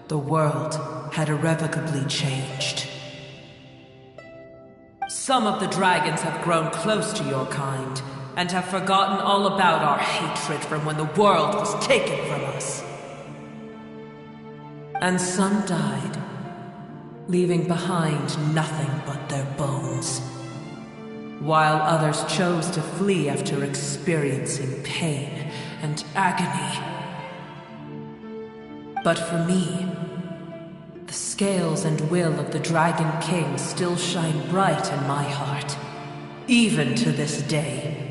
the world had irrevocably changed. Some of the dragons have grown close to your kind, and have forgotten all about our hatred from when the world was taken from us. And some died, leaving behind nothing but their bones, while others chose to flee after experiencing pain and agony. But for me, the scales and will of the Dragon King still shine bright in my heart, even to this day.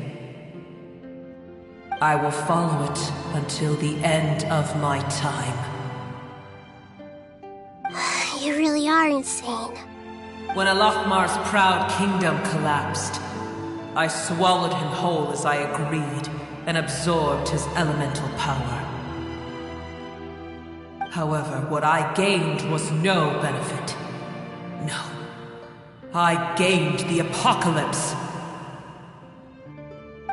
I will follow it until the end of my time. You really are insane. When Al-Ahmar's proud kingdom collapsed, I swallowed him whole as I agreed and absorbed his elemental power. However, what I gained was no benefit. No. I gained the apocalypse.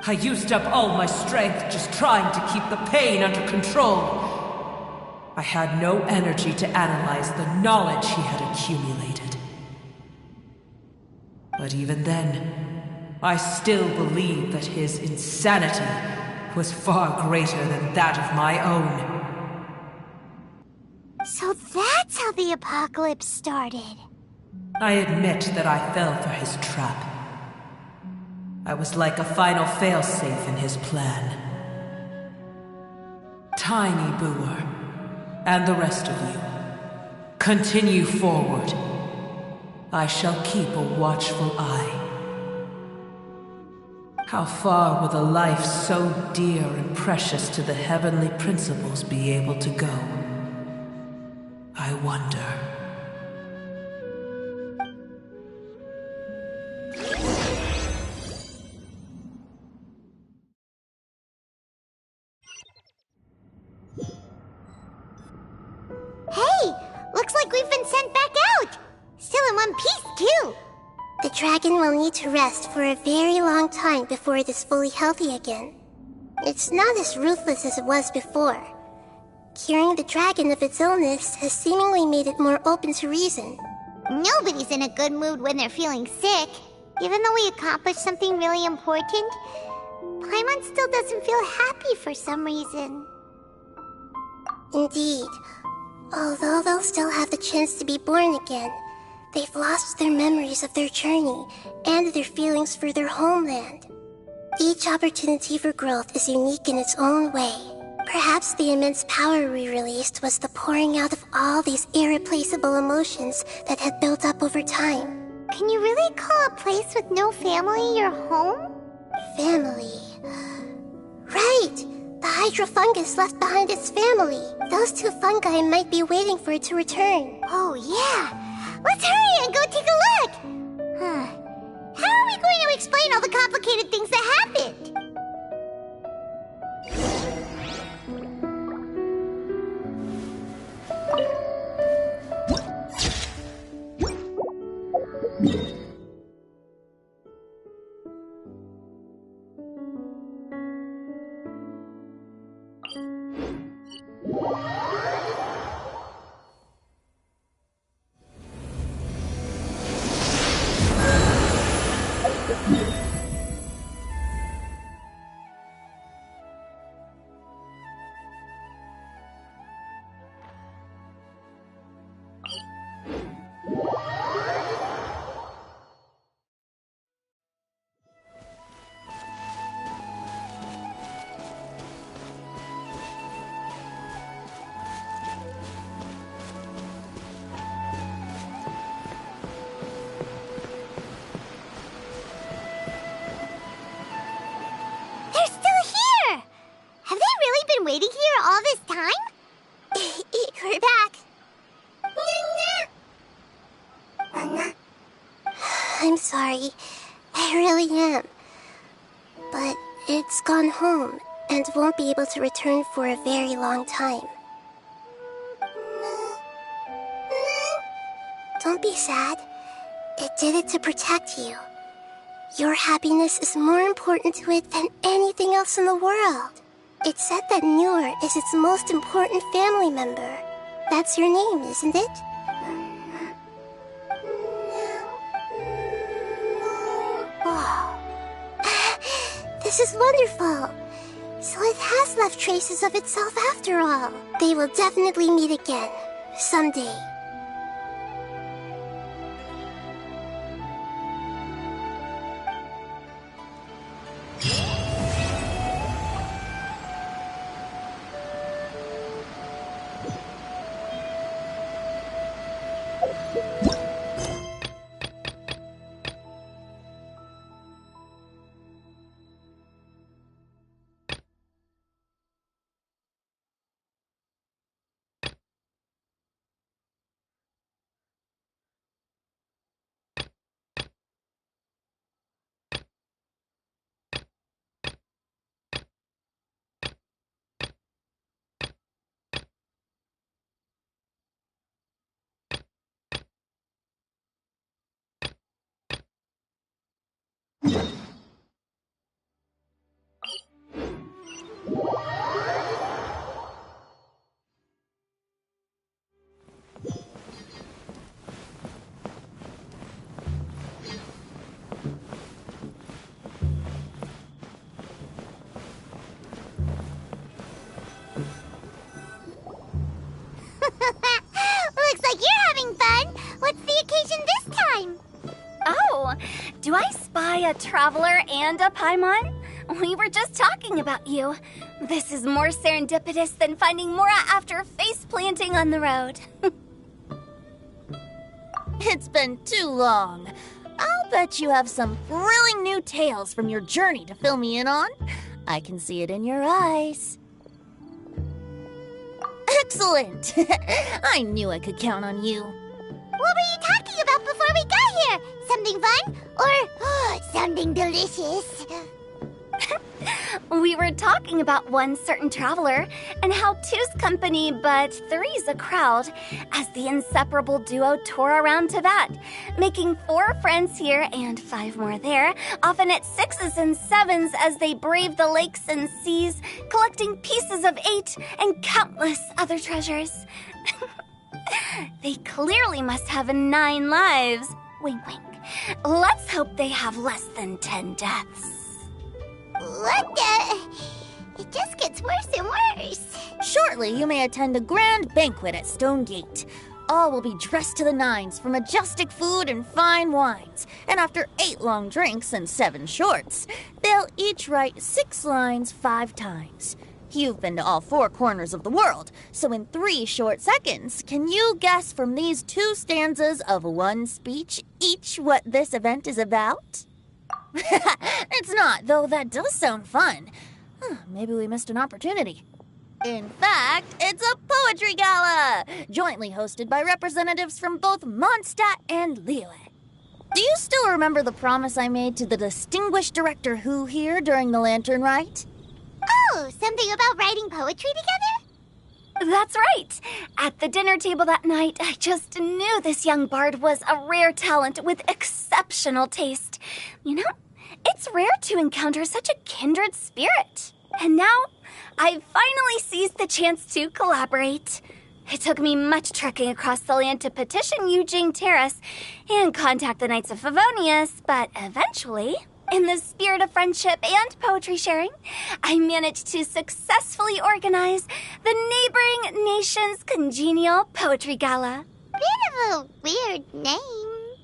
I used up all my strength just trying to keep the pain under control. I had no energy to analyze the knowledge he had accumulated. But even then, I still believed that his insanity was far greater than that of my own. So that's how the apocalypse started. I admit that I fell for his trap. I was like a final failsafe in his plan. Tiny Booer, and the rest of you, continue forward. I shall keep a watchful eye. How far will a life so dear and precious to the heavenly principles be able to go? I wonder. Hey! Looks like we've been sent back out! Still in one piece, too! The dragon will need to rest for a very long time before it is fully healthy again. It's not as ruthless as it was before. Curing the dragon of its illness has seemingly made it more open to reason. Nobody's in a good mood when they're feeling sick. Even though we accomplished something really important, Paimon still doesn't feel happy for some reason. Indeed. Although they'll still have the chance to be born again, they've lost their memories of their journey and their feelings for their homeland. Each opportunity for growth is unique in its own way. Perhaps the immense power we released was the pouring out of all these irreplaceable emotions that had built up over time. Can you really call a place with no family your home? Family. Right! The hydrofungus left behind its family. Those two fungi might be waiting for it to return. Oh, yeah! Let's hurry and go take a look! How are we going to explain all the complicated things that happened? Waiting here all this time? We're back. I'm sorry. I really am. But it's gone home and won't be able to return for a very long time. Don't be sad. It did it to protect you. Your happiness is more important to it than anything else in the world. It's said that Noor is its most important family member. That's your name, isn't it? Oh. This is wonderful. So it has left traces of itself after all. They will definitely meet again, someday. Looks like you're having fun. What's the occasion this time? Oh, do I spy a traveler and a Paimon? We were just talking about you. This is more serendipitous than finding Mora after face planting on the road. It's been too long. I'll bet you have some thrilling new tales from your journey to fill me in on. I can see it in your eyes. Excellent! I knew I could count on you. What were you talking about before we got here? Something fun? Or something delicious? We were talking about one certain traveler and how two's company but three's a crowd as the inseparable duo tore around Tibet, making 4 friends here and 5 more there, often at 6s and 7s as they braved the lakes and seas, collecting pieces of 8 and countless other treasures. They clearly must have 9 lives. Wink, wink. Let's hope they have less than 10 deaths. What the? It just gets worse and worse. Shortly, you may attend a grand banquet at Stone Gate. All will be dressed to the nines for majestic food and fine wines. And after 8 long drinks and 7 shorts, they'll each write 6 lines 5 times. You've been to all 4 corners of the world, so in 3 short seconds, can you guess from these 2 stanzas of 1 speech each what this event is about? It's not, though that does sound fun. Maybe we missed an opportunity. In fact, it's a poetry gala, jointly hosted by representatives from both Mondstadt and Liyue. Do you still remember the promise I made to the distinguished director Who here during the Lantern Rite? Oh, something about writing poetry together? That's right. At the dinner table that night, I just knew this young bard was a rare talent with exceptional taste. You know, it's rare to encounter such a kindred spirit. And now, I've finally seized the chance to collaborate. It took me much trekking across the land to petition Eugene Terrace and contact the Knights of Favonius, but eventually, in the spirit of friendship and poetry sharing, I managed to successfully organize the neighboring nation's congenial poetry gala. Bit of a weird name.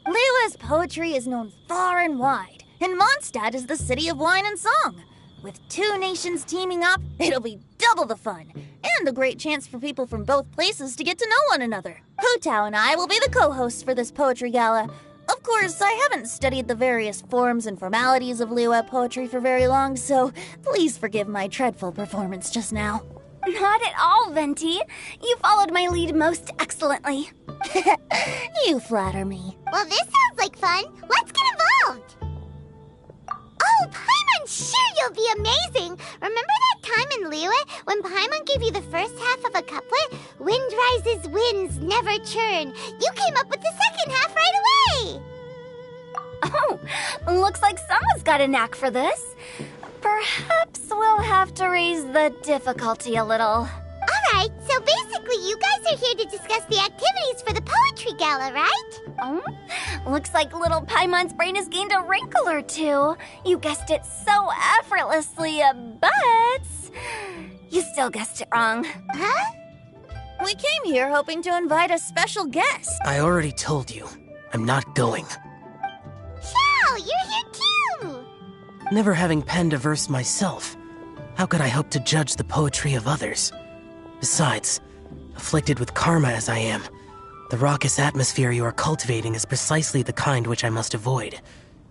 Liyue's poetry is known far and wide, and Mondstadt is the city of wine and song. With 2 nations teaming up, it'll be double the fun, and a great chance for people from both places to get to know one another. Hu Tao and I will be the co-hosts for this poetry gala. Of course, I haven't studied the various forms and formalities of Liyue poetry for very long, so please forgive my dreadful performance just now. Not at all, Venti. You followed my lead most excellently. You flatter me. Well, this sounds like fun. Let's get involved. Oh, Paimon, sure you'll be amazing. Remember that time in Liyue when Paimon gave you the first half of a couplet? Wind rises, winds never churn. You came up with the second half right away. Oh, looks like someone's got a knack for this. Perhaps we'll have to raise the difficulty a little. Alright, so basically you guys are here to discuss the activities for the poetry gala, right? Oh, looks like little Paimon's brain has gained a wrinkle or 2. You guessed it so effortlessly, but you still guessed it wrong. Huh? We came here hoping to invite a special guest. I already told you, I'm not going. Xiao, you're here too! Never having penned a verse myself, how could I hope to judge the poetry of others? Besides, afflicted with karma as I am, the raucous atmosphere you are cultivating is precisely the kind which I must avoid,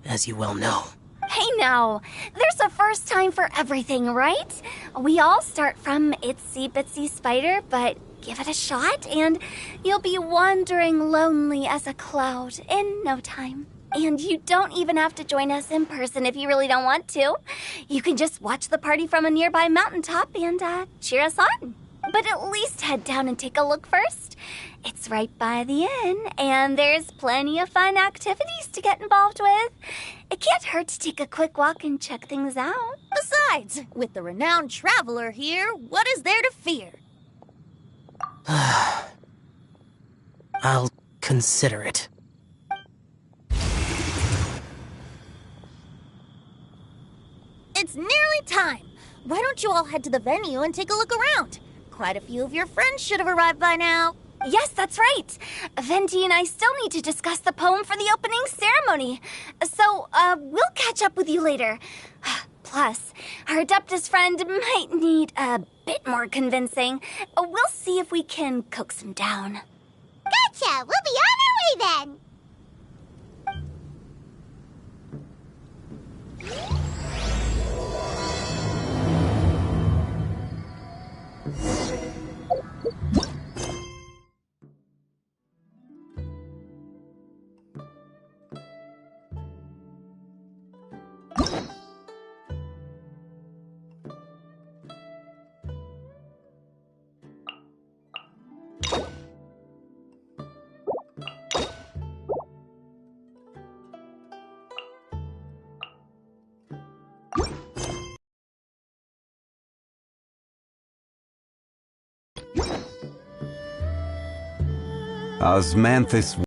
as you well know. Hey now, there's a first time for everything, right? We all start from itsy bitsy spider, but give it a shot and you'll be wandering lonely as a cloud in no time. And you don't even have to join us in person if you really don't want to. You can just watch the party from a nearby mountaintop and cheer us on. But at least head down and take a look first. It's right by the inn, and there's plenty of fun activities to get involved with. It can't hurt to take a quick walk and check things out. Besides, with the renowned traveler here, what is there to fear? I'll consider it. It's nearly time. Why don't you all head to the venue and take a look around? Quite a few of your friends should have arrived by now. Yes, that's right. Venti and I still need to discuss the poem for the opening ceremony. So, we'll catch up with you later. Plus, our Adeptus friend might need a bit more convincing. We'll see if we can coax him down. Gotcha! We'll be on our way then! Osmanthus